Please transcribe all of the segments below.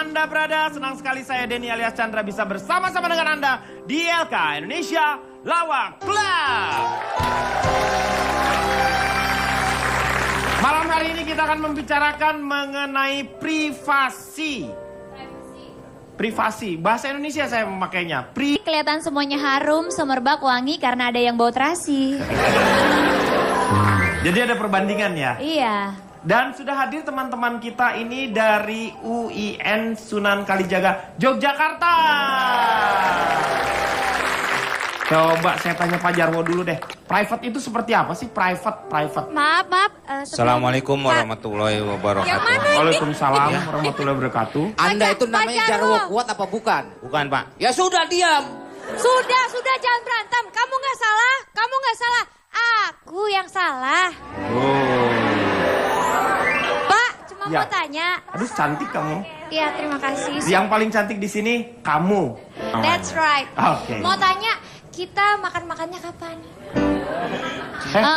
Anda berada, senang sekali saya Denny alias Chandra bisa bersama-sama dengan Anda di LK Indonesia Lawak Club. Malam hari ini kita akan membicarakan mengenai privasi. Privasi, bahasa Indonesia saya memakainya. Kelihatan semuanya harum, semerbak, wangi karena ada yang bau terasi. Jadi ada perbandingan ya? Iya. Dan sudah hadir teman-teman kita ini dari UIN Sunan Kalijaga, Yogyakarta. Coba saya tanya Pak Jarwo dulu deh. Private itu seperti apa sih? Private. Maaf. Assalamualaikum warahmatullahi wabarakatuh. Yang mana ini? Waalaikumsalam warahmatullahi wabarakatuh. Anda itu namanya Pak Jarwo Jarwo. kuat apa bukan? Bukan, Pak. Ya sudah diam. Sudah jangan berantem. Kamu nggak salah. Aku yang salah. Oh. Pak, cuma Ya. mau tanya. Aduh cantik kamu. Iya, terima kasih. Yang paling cantik di sini kamu. That's right. Oke. Mau tanya, kita makan-makannya kapan?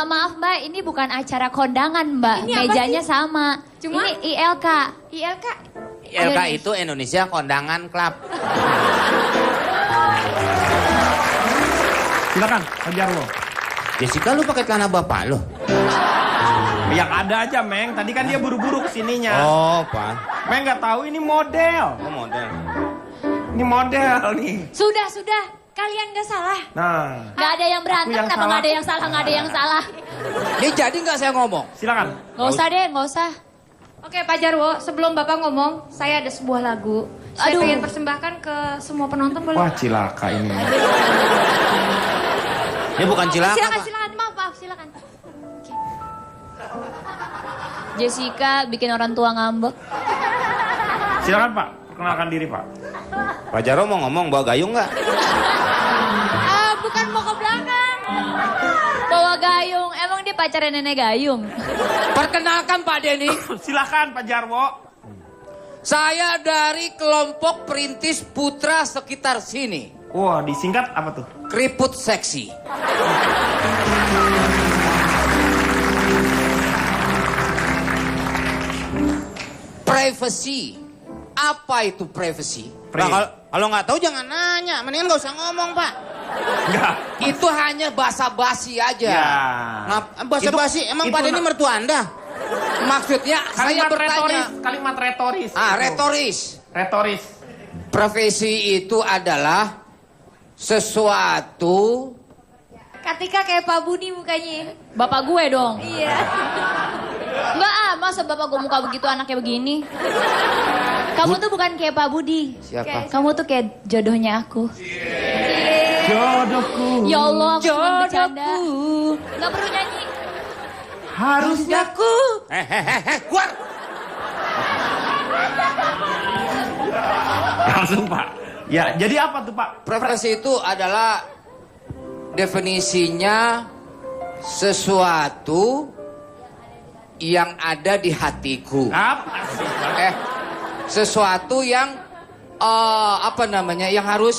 Maaf Mbak, ini bukan acara kondangan Mbak. Ini apa Mejanya sama. Cuma? Ini ILK. ILK? ILK itu Indonesia Kondangan Club. Silakan Pak Jarwo. Jessica, lu pakai celana bapak lu? Yang ada aja Meng. Tadi kan dia buru-buru kesininya. Oh, Pak. Meng nggak tahu ini model. Oh, model. Ini model nih. Sudah. Kalian nggak salah. Nah, Nggak ada yang berantem, Aku yang kenapa salah. nggak ada yang salah? Ini jadi nggak saya ngomong? silakan. Nggak usah deh, nggak usah. Oke Pak Jarwo, sebelum Bapak ngomong, saya ada sebuah lagu. Saya Aduh. pengen persembahkan ke semua penonton, boleh? Wah cilaka ini. Ini bukan cilaka, Silakan, Pak. maaf, silakan. Jessica bikin orang tua ngambek. Silakan Pak, perkenalkan diri Pak. Pak Jarwo mau ngomong bawa gayung nggak? Bukan mau ke belakang. Bawa gayung, emang dia pacarnya nenek gayung? Perkenalkan Pak Denny, Silakan Pak Jarwo. saya dari kelompok perintis putra sekitar sini. Wah disingkat apa tuh? Keriput seksi. Privacy. Apa itu privacy? Nah, kalau nggak tahu jangan nanya. Mendingan nggak usah ngomong, Pak. Enggak. Itu hanya basa-basi aja. Ya. Basa-basi, emang itu Pak Denny mertua Anda? Maksudnya saya bertanya. Kalimat retoris. Retoris. Retoris. Profesi itu adalah sesuatu. Katika kayak Pak Budi mukanya. Bapak gue dong. Iya. Enggak masa bapak gue muka begitu anaknya begini. Kamu tuh bukan kayak Pak Budi. Siapa? Kamu tuh kayak jodohnya aku. Jodohku. Ya Allah, aku cuma bercanda. Nggak perlu nyanyi. Harusnya Aku. Keluar! langsung Pak. Ya, jadi apa tuh Pak? Profesi itu adalah definisinya sesuatu yang ada di hatiku. Apa sih? Sesuatu yang apa namanya? Yang harus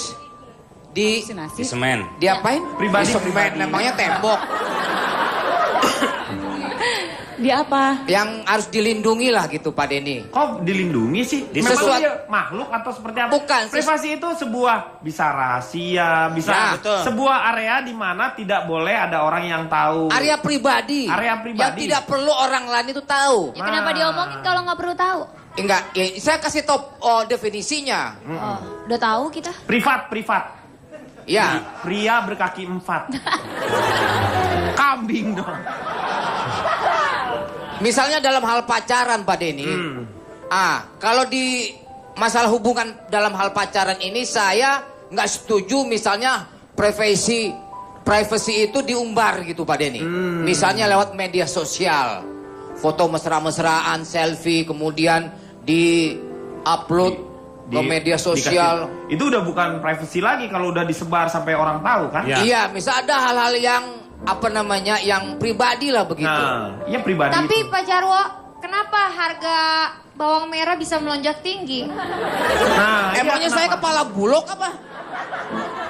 Di semen. diapain? Pribadi, Di semen, pribadi. namanya tembok. Di apa? Yang harus dilindungi lah gitu Pak Denny. Kok dilindungi sih? Di Memang sesuatu- dia makhluk atau seperti apa? Bukan, Privasi itu sebuah bisa rahasia, bisa Ya, betul. sebuah area di mana tidak boleh ada orang yang tahu. Area pribadi. Area pribadi. Yang tidak perlu orang lain itu tahu. Ya kenapa diomongin kalau nggak perlu tahu? Enggak, saya kasih tahu definisinya. Oh, udah tahu kita. Privat. Ya, Pria berkaki 4. Kambing dong. misalnya dalam hal pacaran Pak Denny. Kalau di masalah hubungan dalam hal pacaran ini saya nggak setuju misalnya privacy itu diumbar gitu Pak Denny. Misalnya lewat media sosial. Foto mesra-mesraan, selfie, kemudian di-upload ke media sosial. Itu udah bukan privasi lagi kalau udah disebar sampai orang tahu kan? Ya. Iya, misal ada hal-hal yang apa namanya yang pribadi lah begitu. Nah, iya pribadi Tapi itu. Pak Jarwo, kenapa harga bawang merah bisa melonjak tinggi? Nah, Emangnya iya, saya kenapa? kepala bulog apa?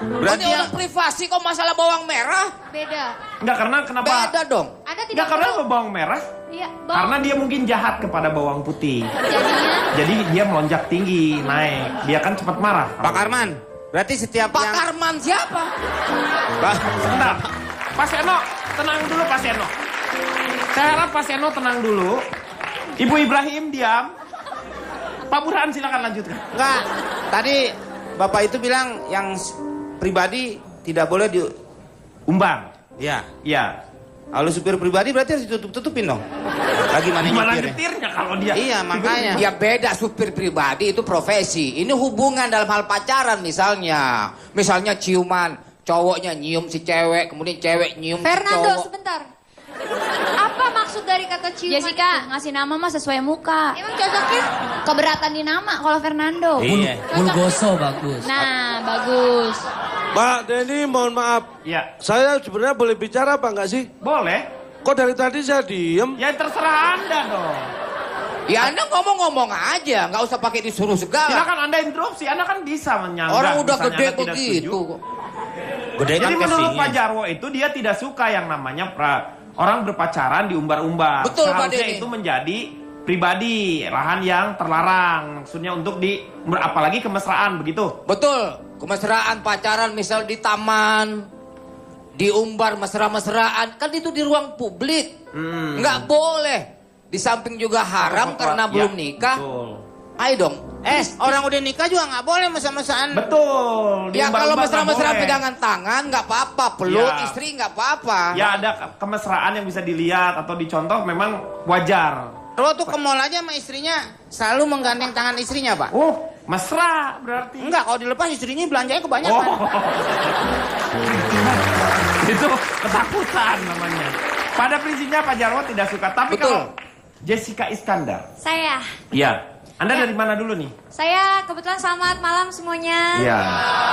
Berarti Ini yang- orang privasi kok masalah bawang merah? Beda. Enggak, karena kenapa? Beda dong. Anda tidak karena perlu. bawang merah. Iya, Karena dia mungkin jahat kepada bawang putih. jadinya Jadi dia melonjak tinggi, naik. Dia kan cepat marah. Pak Arman, berarti setiap Pak yang... Karman siapa? Sebentar. Pak Seno, tenang dulu Pak Seno. Saya harap Pak Seno tenang dulu. Ibu Ibrahim diam. Pak Burhan silakan lanjutkan. Enggak, tadi Bapak itu bilang yang pribadi tidak boleh di... Umbar. Ya, Iya. kalau supir pribadi berarti harus ditutup-tutupin dong. Lagi mana Gimana nyetirnya? nyetirnya kalau dia? Iya, makanya. Ya beda, supir pribadi itu profesi. Ini hubungan dalam hal pacaran misalnya. Misalnya ciuman, cowoknya nyium si cewek, kemudian cewek nyium si Fernando, cowok. sebentar. Apa maksud dari kata ciuman? Jessica ngasih nama mah sesuai muka. Emang cocoknya? Keberatan di nama kalau Fernando. Iya. Bulgoso bagus. Nah, bagus. Pak Denny, mohon maaf. Iya. Saya sebenarnya boleh bicara apa enggak sih? Boleh. Kok dari tadi saya diem? Ya terserah Anda dong. Ya Anda ngomong-ngomong aja, nggak usah pakai disuruh segala. Silakan Anda interupsi. Anda kan bisa menyanggah. Orang udah misalnya gede Anda tidak begitu. setuju. Gede kan Jadi menurut casingnya. Pak Jarwo itu dia tidak suka yang namanya orang berpacaran diumbar-umbar. Betul, Pak Seharusnya Denny. itu menjadi pribadi, lahan yang terlarang. Maksudnya untuk apalagi kemesraan begitu. Betul, kemesraan pacaran misal di taman, diumbar mesra-mesraan, kan itu di ruang publik. Nggak boleh. Di samping juga haram karena Ya, belum nikah. Betul. Ayo dong. Orang udah nikah juga nggak boleh mesra-mesraan. Betul. Ya kalau diumbar-umbar nggak mesra-mesraan boleh. pegangan tangan nggak apa-apa, peluk Ya. istri nggak apa-apa. Ya ada kemesraan yang bisa dilihat atau dicontoh memang wajar. Kalau tuh ke mall aja sama istrinya selalu menggandeng tangan istrinya, Pak. Oh, mesra berarti. Enggak, kalau dilepas istrinya belanjanya kebanyakan. Oh. Itu ketakutan namanya. Pada prinsipnya Pak Jarwo tidak suka. Tapi Betul. kalau Jessica Iskandar. Saya. Iya. Anda dari mana dulu nih? Saya kebetulan selamat malam semuanya. Iya.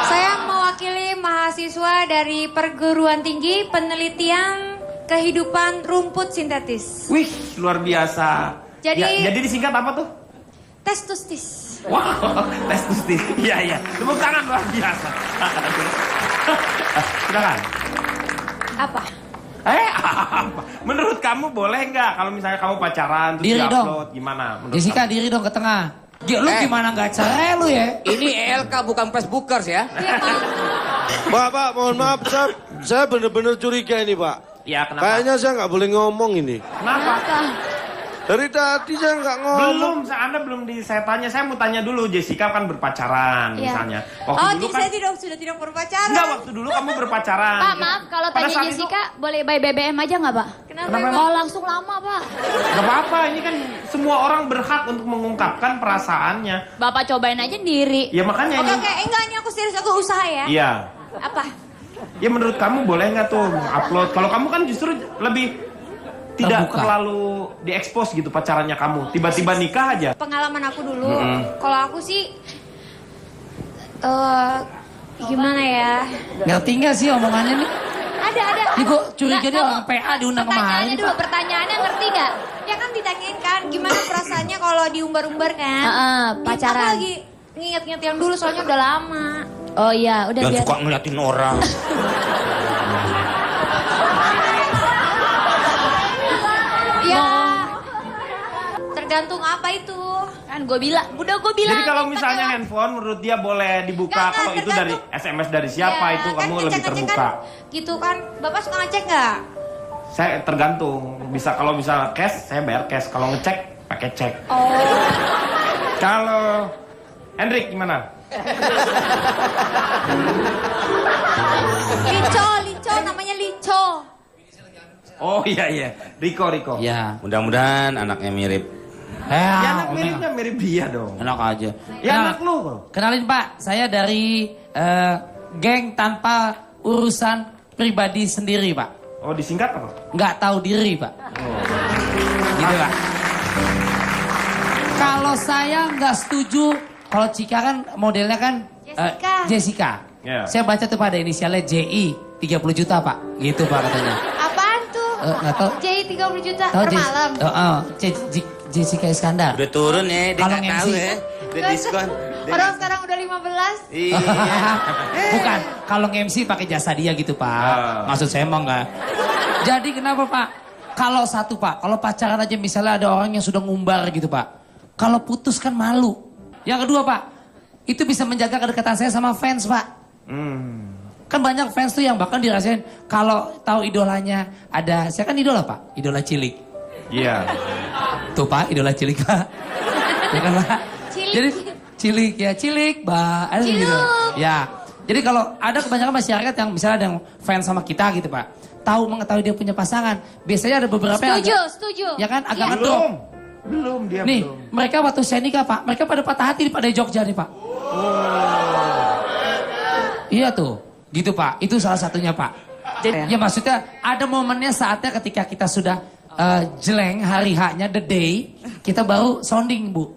Saya mewakili mahasiswa dari Perguruan Tinggi Penelitian Kehidupan Rumput Sintetis. Wih, luar biasa. Jadi- jadi disingkat apa tuh? Testustis. Wow, testustis. Iya, iya. Tepuk tangan luar biasa. Silakan. Apa? Apa? Menurut kamu boleh nggak kalau misalnya kamu pacaran terus Diri dong. di-upload gimana? Menurut Jessica kamu? diri dong ke tengah. Lu gimana nggak cerai lu ya? Ini ELK bukan Facebookers ya. Iya, Pak. Pak, mohon maaf. Saya bener-bener curiga ini, Pak. Ya, kenapa? Kayaknya saya nggak boleh ngomong ini. Kenapa? Dari tadi saya nggak ngomong. Anda belum saya tanya. Saya mau tanya dulu, Jessica kan berpacaran Iya. misalnya. Oh, Waktu dulu jadi kan saya sudah tidak berpacaran. enggak, waktu dulu kamu berpacaran. Pak, maaf kalau Pada tanya saat Jessica boleh by BBM aja nggak, Pak? Kenapa, Kenapa, Pak? Oh, langsung lama, Pak. Gak apa-apa, ini kan semua orang berhak untuk mengungkapkan perasaannya. Bapak cobain aja diri. Ya makanya Oke, ini. oke. Enggak, ini aku serius. Aku usaha ya. Iya. Apa? Ya menurut kamu boleh nggak tuh upload? Kalau kamu kan justru lebih tidak Terbuka. terlalu diekspos gitu pacarannya kamu. Tiba-tiba nikah aja. Pengalaman aku dulu. Kalau aku sih... gimana ya? Ngerti nggak sih omongannya nih? Ada. Ini kok curiga Nggak, dia kamu- orang PA diundang Pertanyaannya kemarin. dulu, pertanyaannya ngerti nggak? Ya kan ditanyain kan, gimana perasaannya kalau diumbar-umbar kan? Heeh, Ini pacaran. Aku lagi nginget-nginget yang dulu soalnya udah lama. Oh iya, udah Yang biar. suka ngeliatin orang. Ya, tergantung apa itu. Kan gue bilang, udah gue bilang. Jadi kalau misalnya handphone menurut dia boleh dibuka. Nggak, Kalau itu dari tergantung. SMS dari siapa Ya, itu kan kamu lebih ngecek-ngecek terbuka. Kan, gitu kan, Bapak suka ngecek nggak? Saya tergantung. Bisa kalau bisa cash saya bayar cash. Kalau ngecek pakai cek. Oh, Kalau Hendrik gimana? Lico, namanya Lico. Oh iya. Riko. Ya. Mudah-mudahan anaknya mirip. Ya anak omeng. miripnya mirip dia dong. Enak aja. Ya Nah, anak lu. Kenalin Pak, saya dari geng tanpa urusan pribadi sendiri Pak. Oh disingkat apa? Nggak tahu diri Pak. Gitu Pak. Kalau saya nggak setuju, kalau Cika kan modelnya kan Jessica. Ya. Saya baca tuh pada inisialnya JI 30 juta Pak. Gitu Pak katanya. Apaan tuh? Nggak tahu. Jadi 30 juta Tahu per malam. Jessica Iskandar. Udah turun ya, dia Kalau nggak tahu MC. ya. Udah diskon. Orang sekarang udah 15. Iya. Bukan, kalau MC pakai jasa dia gitu Pak. Ah. Maksud saya emang nggak. Jadi kenapa Pak? Kalau satu Pak, kalau pacaran aja misalnya ada orang yang sudah ngumbar gitu Pak. Kalau putus kan malu. Yang kedua Pak, itu bisa menjaga kedekatan saya sama fans Pak. Kan banyak fans tuh yang bahkan dirasain kalau tahu idolanya ada, saya kan idola Pak, idola cilik. Iya. Tuh Pak, idola cilik Pak. Ya kan Pak? Cilik. Jadi cilik ya, cilik Pak. Ada gitu. Ya. Jadi kalau ada kebanyakan masyarakat yang misalnya ada yang fans sama kita gitu Pak. Tahu mengetahui dia punya pasangan. Biasanya ada beberapa yang Setuju. ya kan agak Iya. ngedrop. Belum dia Nih, belum. mereka waktu saya nikah Pak, mereka pada patah hati pada Jogja nih Pak. Iya tuh, gitu Pak. Itu salah satunya Pak. Ya maksudnya ada momennya saatnya ketika kita sudah jeleng hari H-nya, the day, kita baru sounding Bu.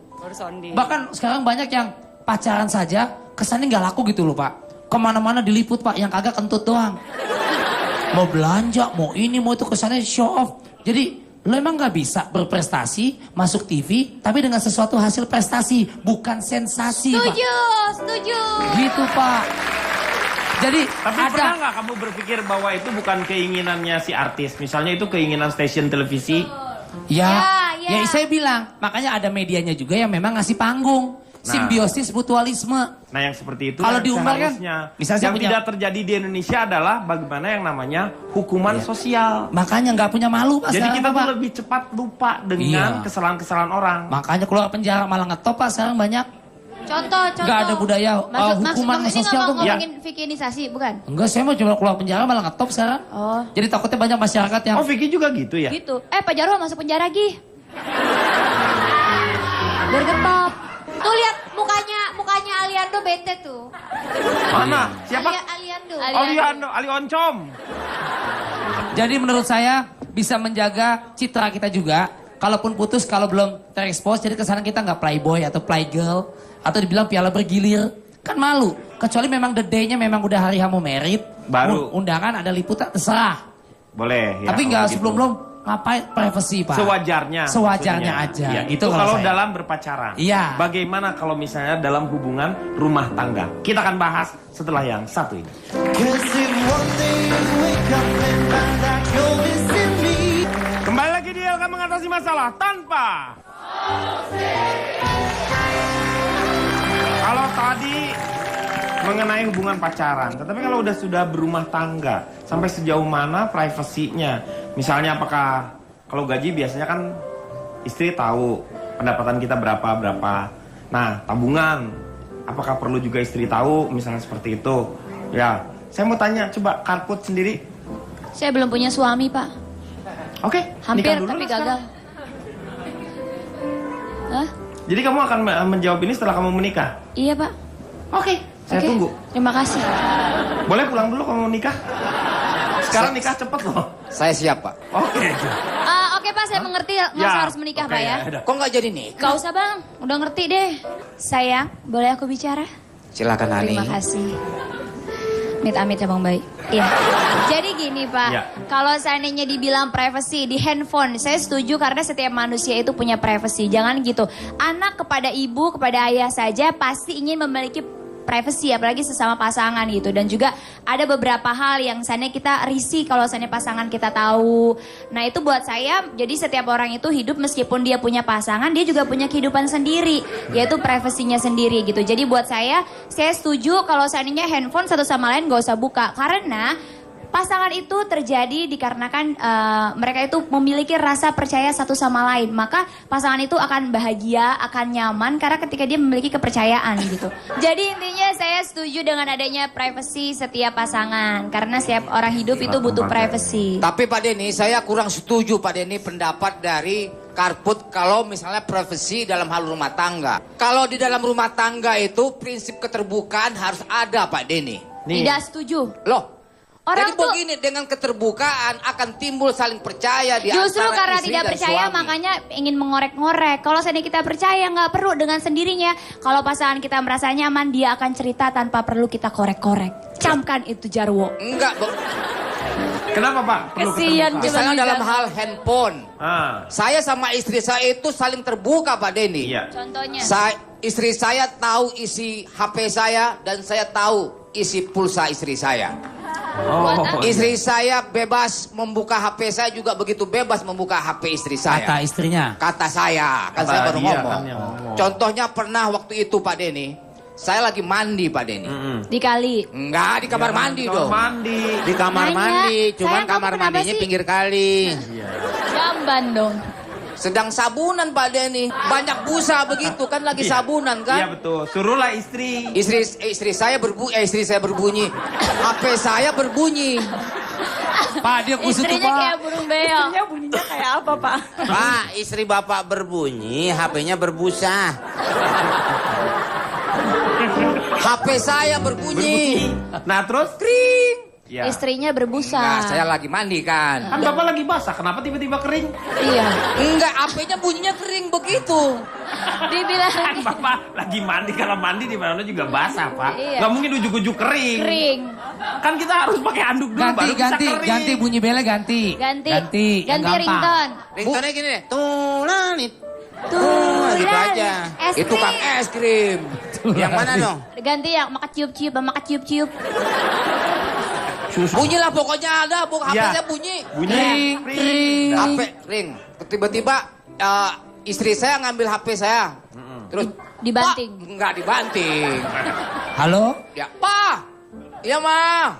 Bahkan sekarang banyak yang pacaran saja kesannya nggak laku gitu loh Pak. Kemana-mana diliput Pak, yang kagak kentut doang. Mau belanja, mau ini, mau itu, kesannya show off. Jadi lo emang nggak bisa berprestasi, masuk TV, tapi dengan sesuatu hasil prestasi, bukan sensasi Pak. Setuju. Gitu Pak. Jadi Tapi ada. pernah nggak kamu berpikir bahwa itu bukan keinginannya si artis? Misalnya itu keinginan stasiun televisi. Ya, Ya. saya bilang, makanya ada medianya juga yang memang ngasih panggung. Simbiosis mutualisme. Nah yang seperti itu Kalau yang diumbar kan, seharusnya. misalnya saya yang punya- tidak terjadi di Indonesia adalah bagaimana yang namanya hukuman sosial. Makanya nggak punya malu Pak. Jadi sekarang, kita tuh Pak. lebih cepat lupa dengan Iya. kesalahan-kesalahan orang. Makanya keluar penjara malah ngetop Pak sekarang banyak. Contoh. Nggak ada budaya hukuman maksud ini sosial tuh. ngomongin vikinisasi, bukan? Enggak, saya mau cuma keluar penjara malah ngetop sekarang. Oh. Jadi takutnya banyak masyarakat yang Oh Vicky juga gitu ya? Gitu. Pak Jarwo masuk penjara Gi. Biar getop. Tuh lihat mukanya Aliando bete tuh. Mana? Siapa? Aliando. Ali Oncom. Jadi menurut saya bisa menjaga citra kita juga. Kalaupun putus, kalau belum terekspos, jadi kesannya kita nggak playboy atau playgirl. Atau dibilang piala bergilir. Kan malu. Kecuali memang the day-nya memang udah hari kamu merit. Baru. Undangan ada liputan, terserah. Boleh ya. Tapi kalau nggak gitu. sebelum-belum ngapain privasi Pak. Sewajarnya. Sewajarnya maksudnya. aja. Ya, Gitu itu kalau saya. dalam berpacaran. Iya. Bagaimana kalau misalnya dalam hubungan rumah tangga? Kita akan bahas setelah yang satu ini. Kembali lagi di akan mengatasi masalah tanpa. Kalau tadi mengenai hubungan pacaran, tetapi kalau sudah berumah tangga, sampai sejauh mana privasinya? Misalnya apakah kalau gaji biasanya kan istri tahu pendapatan kita berapa. Nah, tabungan, apakah perlu juga istri tahu? Misalnya seperti itu. Ya, saya mau tanya, coba Karput sendiri. Saya belum punya suami, Pak. Oke, Hampir nikah dulu tapi lah gagal. sekarang. Hah? Jadi kamu akan menjawab ini setelah kamu menikah? Iya, Pak. Oke, saya Oke. tunggu. Terima kasih. Boleh pulang dulu kamu nikah? Sekarang nikah cepet loh. Saya siap Pak. Oke. Oke, Pak, saya mengerti. Nggak usah harus menikah, oke, Pak ya. udah. Kok nggak jadi nih? Gak usah, Bang. Udah ngerti deh. Sayang, boleh aku bicara? Silakan Hani. Terima kasih. Amit-amit ya Bang Bayi. Iya. Jadi gini Pak, Ya. kalau seandainya dibilang privacy di handphone, saya setuju karena setiap manusia itu punya privacy. Jangan gitu. Anak kepada ibu, kepada ayah saja pasti ingin memiliki privacy, apalagi sesama pasangan gitu. Dan juga ada beberapa hal yang seandainya kita risih kalau seandainya pasangan kita tahu. Nah itu buat saya, jadi setiap orang itu hidup meskipun dia punya pasangan, dia juga punya kehidupan sendiri, yaitu privasinya sendiri gitu. Jadi buat saya setuju kalau seandainya handphone satu sama lain gak usah buka. Karena pasangan itu terjadi dikarenakan mereka itu memiliki rasa percaya satu sama lain. Maka pasangan itu akan bahagia, akan nyaman karena ketika dia memiliki kepercayaan gitu. Jadi intinya saya setuju dengan adanya privacy setiap pasangan. Karena setiap orang hidup itu butuh privacy. Tapi Pak Denny, saya kurang setuju Pak Denny pendapat dari Karput kalau misalnya privacy dalam hal rumah tangga. Kalau di dalam rumah tangga itu prinsip keterbukaan harus ada Pak Denny. Nih. Tidak setuju. Loh, Orang jadi tuh begini, dengan keterbukaan akan timbul saling percaya di justru antara karena istri tidak dan percaya suami. makanya ingin mengorek-ngorek. Kalau seandainya kita percaya nggak perlu dengan sendirinya. Kalau pasangan kita merasa nyaman dia akan cerita tanpa perlu kita korek-korek. Camkan itu Jarwo. Enggak, Kenapa Pak? Perlu Kesian keterbukaan? misalnya Coba dalam bisa. hal handphone. Saya sama istri saya itu saling terbuka Pak Denny. Iya. Contohnya. Istri saya tahu isi HP saya dan saya tahu isi pulsa istri saya. Istri saya bebas membuka HP saya juga begitu bebas membuka HP istri saya. Kata istrinya. Kata saya, kan Kata saya baru dia ngomong. kan yang ngomong. Contohnya pernah waktu itu Pak Denny, saya lagi mandi Pak Denny. Dikali. Enggak, di kamar mandi Kamar dong. mandi. Di kamar Nanya, mandi, cuman sayang, kamu kamar kenapa mandinya sih? pinggir kali. Jamban dong. Sedang sabunan Pak Denny. Banyak busa begitu kan lagi Iya. sabunan Iya kan. betul. Suruhlah istri. Istri saya berbunyi. HP saya berbunyi. Pak, dia kusut tuh, Istrinya Pak. kayak burung beo. bunyinya kayak apa, Pak? Pak, istri bapak berbunyi, HP-nya berbusa. HP saya berbunyi. Nah terus? Kring. Ya. Istrinya berbusa. Nah, saya lagi mandi kan. Kan bapak lagi basah, kenapa tiba-tiba kering? Iya. Enggak, HP-nya bunyinya kering begitu. Dibilang Kan bapak lagi mandi, kalau mandi di mana juga basah pak. Iya. Gak mungkin ujuk-ujuk kering. kering. Kan kita harus pakai anduk dulu Ganti, baru bisa ganti, kering. ganti bunyi bele ganti. Ganti. yang Ganti gampang. ringtone. Ringtone gini deh. Tulanit. Tuh, gitu aja. Es Itu krim. kan es krim. Yang mana dong? Ganti yang makan ciup-ciup, makan ciup-ciup. Bunyi lah pokoknya ada, HP Iya. saya bunyi. Bunyi. Ring, ring. HP ring. Tiba-tiba istri saya ngambil HP saya. Terus Dibanting. "Pak," enggak dibanting. Halo? Ya, Pak. Iya, Ma.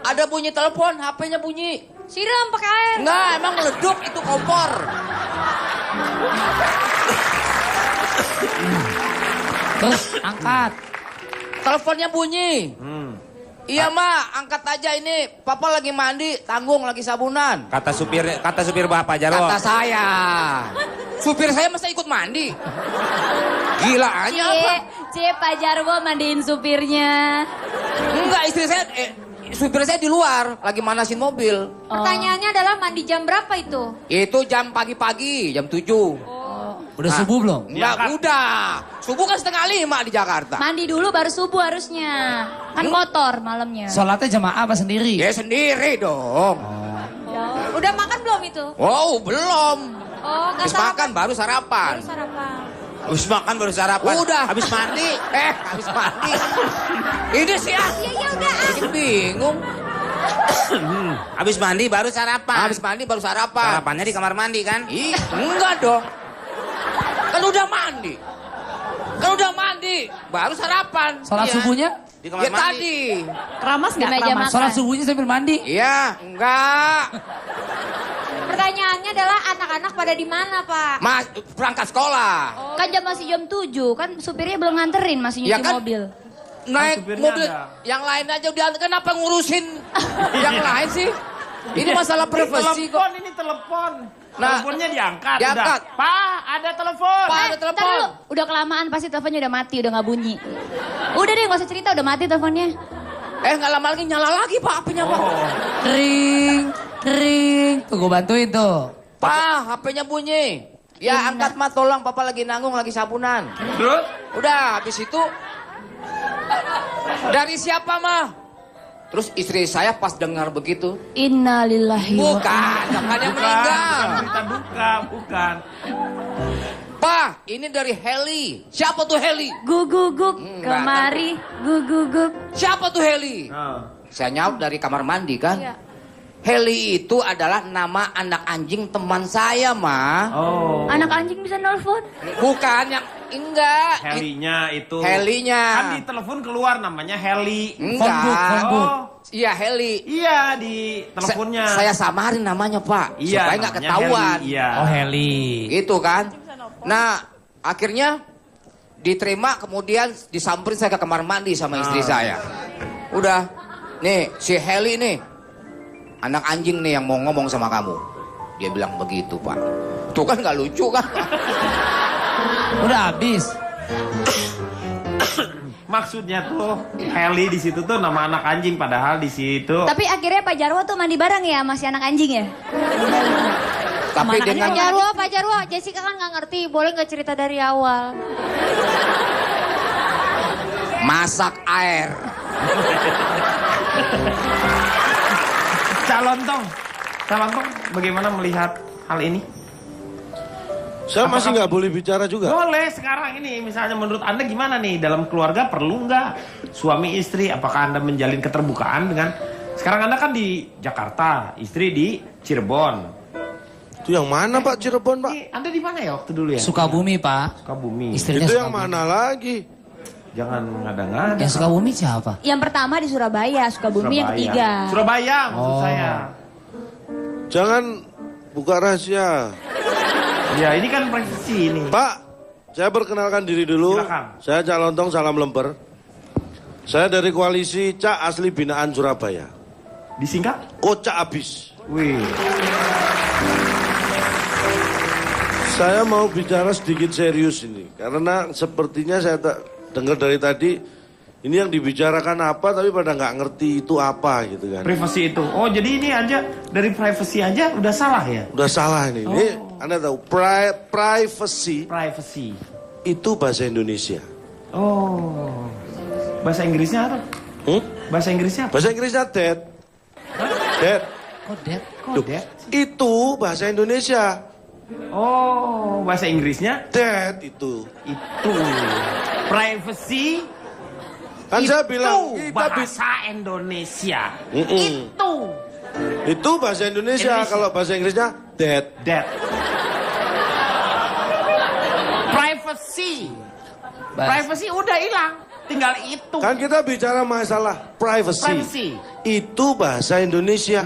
Ada bunyi telepon, HP-nya bunyi. Siram pakai air. Enggak, emang meleduk itu kompor. Terus angkat. Teleponnya bunyi. Iya, Ma, angkat aja ini. Papa lagi mandi, tanggung lagi sabunan. Kata supir bapak Jarwo. Kata saya. Supir saya masa ikut mandi? Gila aja apa? Cie, Pak Jarwo mandiin supirnya. Enggak, istri saya, supir saya di luar, lagi manasin mobil. Pertanyaannya adalah mandi jam berapa itu? Itu jam pagi-pagi, jam 7. Udah subuh belum? Enggak, udah. Subuh kan 4:30 di Jakarta. Mandi dulu baru subuh harusnya. Kan kotor malamnya. Sholatnya jamaah apa sendiri? Ya sendiri dong. Udah makan belum itu? Wow, belum. Oh, nggak Habis makan baru sarapan. Baru sarapan. Habis makan baru sarapan. Udah. Habis mandi. Habis mandi. Ini sih ah. Iya, udah. Bikin bingung. Habis mandi baru sarapan. Habis mandi baru sarapan. Sarapannya di kamar mandi kan? Ih, enggak dong. Kan udah mandi. Baru sarapan. Sholat Iya. subuhnya? Di kamar Ya mandi. tadi. Keramas Di meja makan. Sholat subuhnya sambil mandi? Iya, enggak. Pertanyaannya adalah anak-anak pada di mana, Pak? Mas, berangkat sekolah. Kan masih jam 7, kan supirnya belum nganterin, masih nyuci Ya kan? mobil. Naik supirnya mobil ada. yang lain aja udah, kenapa ngurusin yang lain sih? Ini masalah privasi kok. Ini telepon. Nah, Teleponnya diangkat. diangkat. Udah. Pak, ada telepon. Pak, ada Ntar telepon. dulu, udah kelamaan pasti teleponnya udah mati, udah nggak bunyi. Udah deh, nggak usah cerita, udah mati teleponnya. Nggak lama lagi nyala lagi Pak apinya Pak. Ring, ring. Tuh gue bantuin tuh. Pak, HP-nya bunyi. Ya angkat mah tolong, Papa lagi nanggung, lagi sabunan. Terus? Udah, habis itu dari siapa mah? Terus istri saya pas dengar begitu, Innalillahi wa bukan yang meninggal. Bukan berita duka, bukan. Pak, ini dari Heli. Siapa tuh Heli? Guguguk Enggak, kemari, guguguk. Siapa tuh Heli? Nah. Saya nyaut dari kamar mandi kan. Iya. Heli itu adalah nama anak anjing teman saya, Ma. Oh. Anak anjing bisa nelfon? Bukan yang enggak. Helinya itu. Helinya. Kan di telepon keluar namanya Heli. Enggak. Phone book. Oh. Iya, Heli. Iya di teleponnya. Saya samarin namanya, Pak. Iya, supaya nggak namanya ketahuan. Heli, Iya. Oh Heli. Gitu kan. Nah, akhirnya diterima, kemudian disamperin saya ke kamar mandi sama istri saya. Udah, nih si Heli nih, anak anjing nih yang mau ngomong sama kamu. Dia bilang begitu Pak. Tuh kan nggak lucu kan? Udah habis. Maksudnya tuh Heli di situ tuh nama anak anjing, padahal di situ. Tapi akhirnya Pak Jarwo tuh mandi bareng ya masih anak anjing ya? Tapi dengan Pak Jarwo, Jessica kan nggak ngerti. Boleh nggak cerita dari awal? masak air. Calontong, bagaimana melihat hal ini? Saya masih nggak boleh bicara juga. Boleh sekarang ini, misalnya menurut Anda gimana nih dalam keluarga perlu nggak suami istri? Apakah Anda menjalin keterbukaan dengan Sekarang Anda kan di Jakarta, istri di Cirebon. Itu yang mana Pak Cirebon Pak? Anda di mana ya waktu dulu ya? Sukabumi Pak. Sukabumi. Istrinya Itu yang Sukabumi. mana lagi? Jangan ngada-ngada. Yang Sukabumi siapa? Yang pertama di Surabaya, Sukabumi yang ketiga. Surabaya maksud Oh. saya. Jangan buka rahasia. Ya ini kan privasi ini. Pak, saya perkenalkan diri dulu. Silakan. Saya Cak Lontong Salam Lemper. Saya dari koalisi Cak Asli Binaan Surabaya. Disingkat? Kocak abis. Wih. Saya mau bicara sedikit serius ini. Karena sepertinya saya dengar dari tadi, ini yang dibicarakan apa tapi pada nggak ngerti itu apa gitu kan. Privasi itu. Oh jadi ini aja dari privasi aja udah salah ya? Udah salah ini. Ini Anda tahu, privacy Privasi. itu bahasa Indonesia. Oh. Bahasa Inggrisnya apa? Bahasa Inggrisnya apa? Bahasa Inggrisnya dead. Dead. Kok Dad? Kok Dad? Itu bahasa Indonesia. Oh, bahasa Inggrisnya Dead itu. itu. Privacy Kan saya bilang itu kita bahasa Indonesia. Mm-mm. Itu bahasa Indonesia. Indonesia. Kalau bahasa Inggrisnya dead. that. Privacy. Privacy udah hilang. Tinggal itu. Kan kita bicara masalah privacy. Privacy. Itu bahasa Indonesia.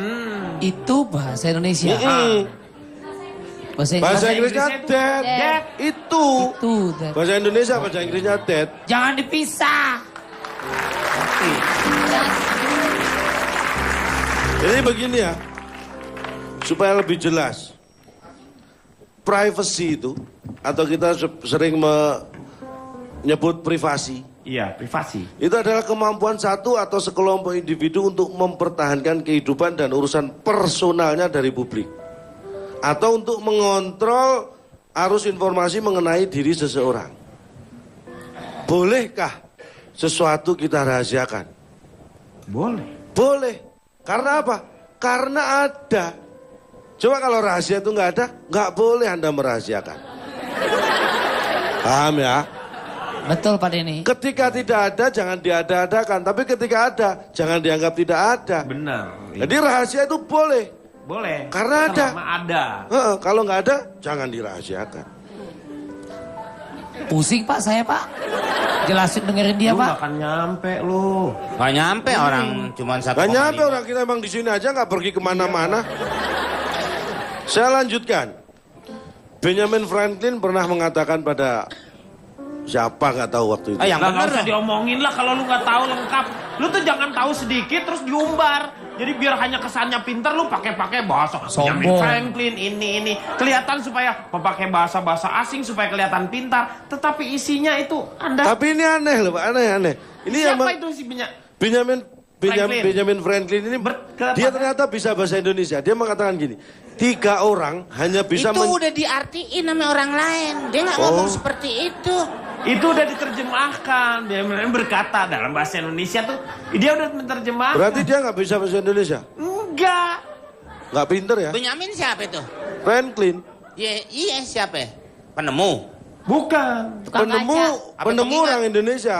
Itu bahasa Indonesia. Mm-mm. Bahasa Inggrisnya Inggrisnya itu dead. dead. Itu. Itu Dad. Bahasa Indonesia, bahasa Inggrisnya dead. Jangan dipisah. Jadi begini ya, supaya lebih jelas. Privacy itu, atau kita sering menyebut privasi, Iya, privasi. itu adalah kemampuan satu atau sekelompok individu untuk mempertahankan kehidupan dan urusan personalnya dari publik. Atau untuk mengontrol arus informasi mengenai diri seseorang. Bolehkah sesuatu kita rahasiakan? Boleh. Boleh. Karena apa? Karena ada. Coba kalau rahasia itu nggak ada, nggak boleh Anda merahasiakan. Paham ya? Betul Pak Denny. Ketika tidak ada, jangan diada-adakan. Tapi ketika ada, jangan dianggap tidak ada. Benar. Jadi rahasia itu boleh. Boleh. Karena ada. Selama ada. Kalau nggak ada, jangan dirahasiakan. Pusing Pak saya Pak. Jelasin dengerin dia Lu Pak. gak akan nyampe lu. Nggak nyampe orang cuman 1,5. Gak nyampe orang kita emang di sini aja, nggak pergi kemana-mana. Saya lanjutkan. Benjamin Franklin pernah mengatakan pada siapa nggak tahu waktu itu. Yang Lah nggak bener usah dong. diomongin lah kalau lu nggak tahu lengkap. Lu tuh jangan tahu sedikit terus diumbar. Jadi biar hanya kesannya pintar lu pakai bahasa Benjamin Sombong. Franklin ini. Kelihatan supaya memakai bahasa asing supaya kelihatan pintar. Tetapi isinya itu Anda. Tapi ini aneh loh Pak, aneh. Ini Siapa emang itu si Benjamin Franklin. Benjamin Franklin ini dia ternyata bisa bahasa Indonesia. Dia mengatakan gini, 3 orang hanya bisa Itu udah diartiin sama orang lain. Dia nggak ngomong seperti itu. Itu udah diterjemahkan. Dia berkata dalam bahasa Indonesia tuh dia udah menerjemahkan. Berarti dia nggak bisa bahasa Indonesia? Enggak. Nggak pinter ya? Benyamin siapa itu? Franklin. Iya siapa? Penemu. Bukan. Tukang Penemu kaca. Apa penemu pengingat? orang Indonesia.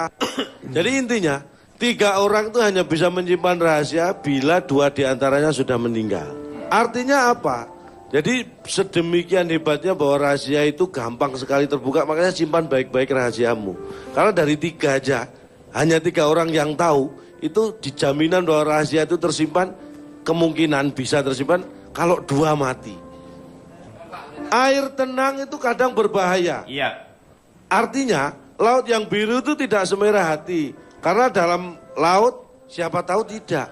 Jadi intinya 3 orang itu hanya bisa menyimpan rahasia bila 2 diantaranya sudah meninggal. Artinya apa? Jadi sedemikian hebatnya bahwa rahasia itu gampang sekali terbuka, makanya simpan baik-baik rahasiamu. Karena dari 3 aja, hanya 3 orang yang tahu, itu dijaminan bahwa rahasia itu tersimpan, kemungkinan bisa tersimpan kalau 2 mati. Air tenang itu kadang berbahaya. Iya. Artinya, laut yang biru itu tidak semerah hati. Karena dalam laut, siapa tahu tidak.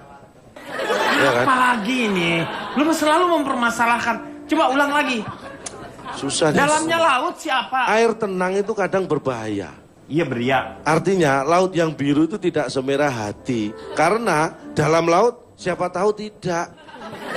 Ya kan? Apalagi nih, lu selalu mempermasalahkan. Coba ulang lagi. Susah. Dalamnya laut siapa? Air tenang itu kadang berbahaya. Iya beria. Artinya, laut yang biru itu tidak semerah hati. Karena dalam laut, siapa tahu tidak.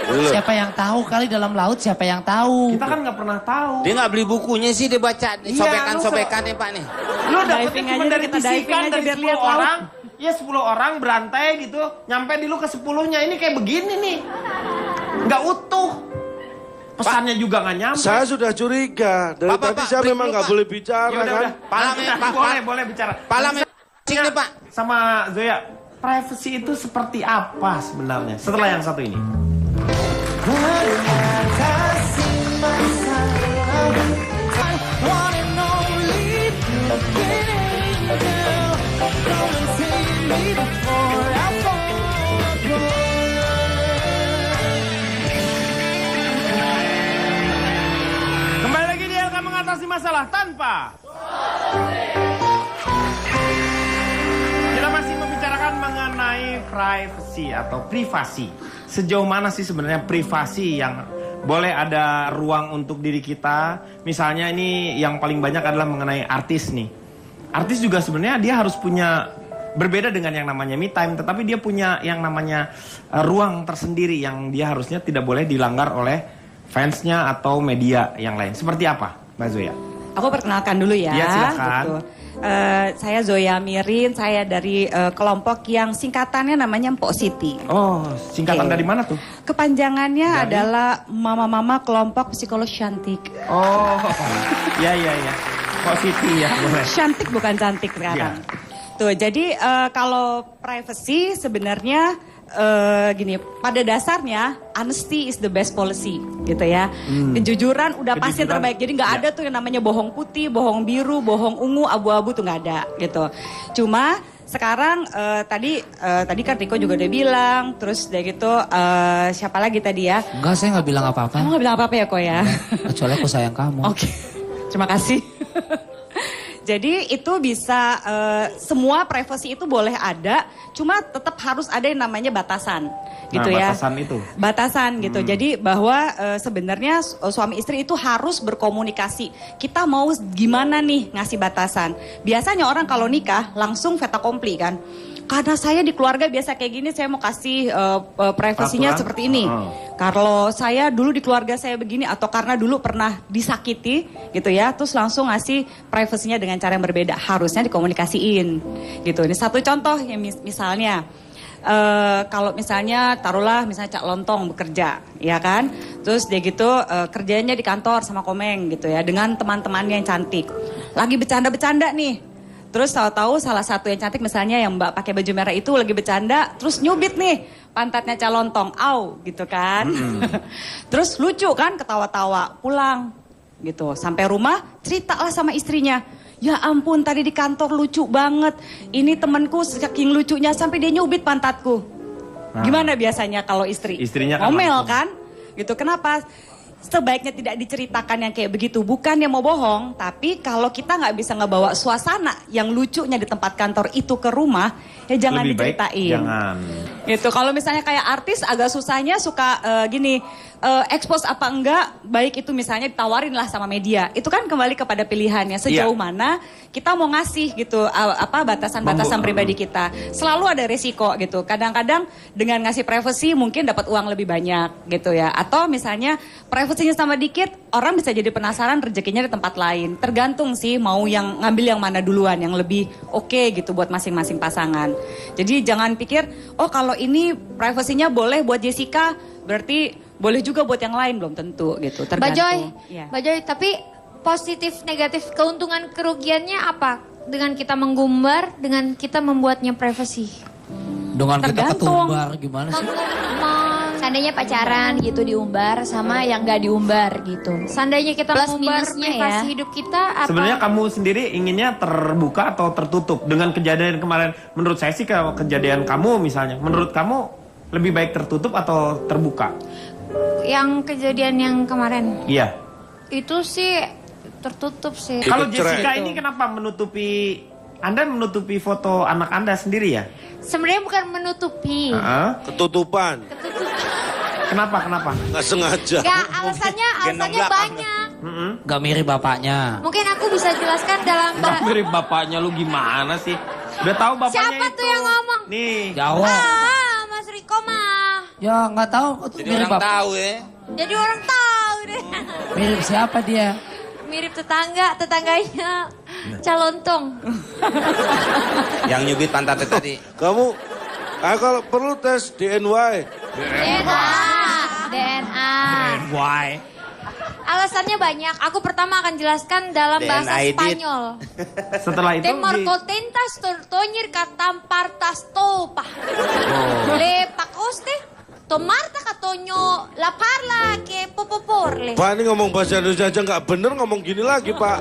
Gitu loh. Siapa yang tahu kali dalam laut siapa yang tahu. Kita kan nggak pernah tahu. Dia nggak beli bukunya sih, dia baca Iya, sobekan-sobekan nih Pak nih. Lu dapetnya Diving cuma aja, dari kita diving bisikan aja dari biar 10 lihat laut. orang. Ya 10 orang berantai gitu. Nyampe di lu ke 10-nya. Ini kayak begini nih. Nggak utuh. Pesannya juga nggak nyampe. Saya sudah curiga. Dari Pak, tadi Pak, saya break memang dulu, nggak Pak. boleh bicara Ya udah, kan. udah. Pala, Lanjut, Pak, boleh, Pak. boleh bicara. Pala Nanti cing nih, Pak. Sama Zoya. privacy itu seperti apa sebenarnya setelah yang satu ini? Kembali lagi di LK Mengatasi Masalah Tanpa. Kita masih membicarakan mengenai privacy atau privasi. Sejauh mana sih sebenarnya privasi yang boleh ada ruang untuk diri kita? Misalnya ini yang paling banyak adalah mengenai artis nih. Artis juga sebenarnya dia harus punya, berbeda dengan yang namanya me time, tetapi dia punya yang namanya ruang tersendiri yang dia harusnya tidak boleh dilanggar oleh fansnya atau media yang lain. Seperti apa, Mbak Zoya? Aku perkenalkan dulu ya. Ya, silakan. Gitu. Saya Zoya Mirin, saya dari kelompok yang singkatannya namanya Mpok Siti. Oh, singkatan Oke. dari mana tuh? Kepanjangannya Dari? adalah Mama-Mama Kelompok Psikolog Cantik. Oh, ya. Kok Siti ya? Boleh. Cantik bukan cantik sekarang. Tuh, jadi kalau privacy sebenarnya gini, pada dasarnya honesty is the best policy, gitu ya. Kejujuran udah pasti Kejujuran, terbaik. Jadi nggak ya. ada tuh yang namanya bohong putih, bohong biru, bohong ungu, abu-abu tuh nggak ada, gitu. Cuma sekarang tadi kan Riko juga udah bilang, terus udah gitu siapa lagi tadi ya? Enggak, saya nggak bilang apa-apa. Kamu nggak bilang apa-apa ya kok ya? Kecuali aku sayang kamu. Oke, terima kasih. Jadi itu bisa semua privacy itu boleh ada, cuma tetap harus ada yang namanya batasan, gitu ya. Batasan itu. Batasan gitu. Jadi bahwa sebenarnya suami istri itu harus berkomunikasi. Kita mau gimana nih ngasih batasan. Biasanya orang kalau nikah langsung fait accompli kan. Karena saya di keluarga biasa kayak gini, saya mau kasih privasinya Peraturan? seperti ini. Kalau saya dulu di keluarga saya begini, atau karena dulu pernah disakiti gitu ya, terus langsung ngasih privasinya dengan cara yang berbeda. Harusnya dikomunikasiin gitu. Ini satu contoh ya, misalnya. Kalau misalnya taruhlah misalnya Cak Lontong bekerja, ya kan, terus dia gitu kerjanya di kantor sama Komeng gitu ya, dengan teman-temannya yang cantik, lagi bercanda-bercanda nih, terus tahu-tahu salah satu yang cantik misalnya yang Mbak pakai baju merah itu lagi bercanda, terus nyubit nih pantatnya Cak Lontong, au gitu kan, terus lucu kan, ketawa-tawa, pulang gitu, sampai rumah ceritalah sama istrinya. Ya ampun, tadi di kantor lucu banget. Ini temanku saking lucunya sampai dia nyubit pantatku. Gimana biasanya kalau istri? Istrinya kan ngomel langsung. kan? Gitu. Kenapa? Sebaiknya tidak diceritakan yang kayak begitu. Bukan yang mau bohong, tapi kalau kita nggak bisa ngebawa suasana yang lucunya di tempat kantor itu ke rumah, ya jangan Lebih baik diceritain. jangan. Gitu. Kalau misalnya kayak artis agak susahnya suka gini, expose apa enggak, baik itu misalnya ditawarin lah sama media. Itu kan kembali kepada pilihannya sejauh Iya. mana kita mau ngasih gitu batasan-batasan pribadi kita. Selalu ada resiko gitu. Kadang-kadang dengan ngasih privacy mungkin dapat uang lebih banyak gitu ya. Atau misalnya privasinya sama dikit, orang bisa jadi penasaran rezekinya di tempat lain. Tergantung sih mau yang ngambil yang mana duluan, yang lebih oke gitu buat masing-masing pasangan. Jadi jangan pikir, oh kalau ini privasinya boleh buat Jessica, berarti boleh juga buat yang lain, belum tentu gitu. Mbak Joy, Tergantung. Ya. Mbak Joy, tapi positif negatif keuntungan kerugiannya apa dengan kita menggumbar, dengan kita membuatnya privacy? Dengan kita Tergantung. ketumbar gimana sih? Seandainya pacaran gitu diumbar sama yang nggak diumbar gitu. Seandainya kita Plus mengumbar minusnya privasi ya. hidup kita apa? Sebenarnya kamu sendiri inginnya terbuka atau tertutup? Dengan kejadian kemarin, menurut saya sih kalau kejadian kamu misalnya, menurut kamu lebih baik tertutup atau terbuka? Yang kejadian yang kemarin Iya. itu sih tertutup sih. Kalau Ikut cerai. Jessica ini kenapa menutupi, Anda menutupi foto anak Anda sendiri ya? Sebenarnya bukan menutupi. Heeh. Ketutupan, Kenapa? nggak sengaja. Enggak, alasannya banyak. Gak mirip bapaknya. Mungkin aku bisa jelaskan dalam Nggak mirip bapaknya, lu gimana sih? Udah tahu bapaknya Siapa itu. tuh yang ngomong? Nih. Jawa. Mas Riko mah. Ya nggak tahu tuh Jadi mirip orang bapak. tahu ya. Jadi orang tahu deh. Mirip siapa dia? Mirip tetangganya Calontong. Yang nyubit pantatnya tadi. Kamu, kalau perlu tes DNA. DNA. Why? Alasannya banyak. Aku pertama akan jelaskan dalam bahasa DNA edit. Spanyol. Setelah itu Temor contentas tortoñer katampartas topa. Le pakoste tomarta katonyo la parla ke popoporle. Pak ini ngomong bahasa Indonesia aja nggak bener, ngomong gini lagi Pak.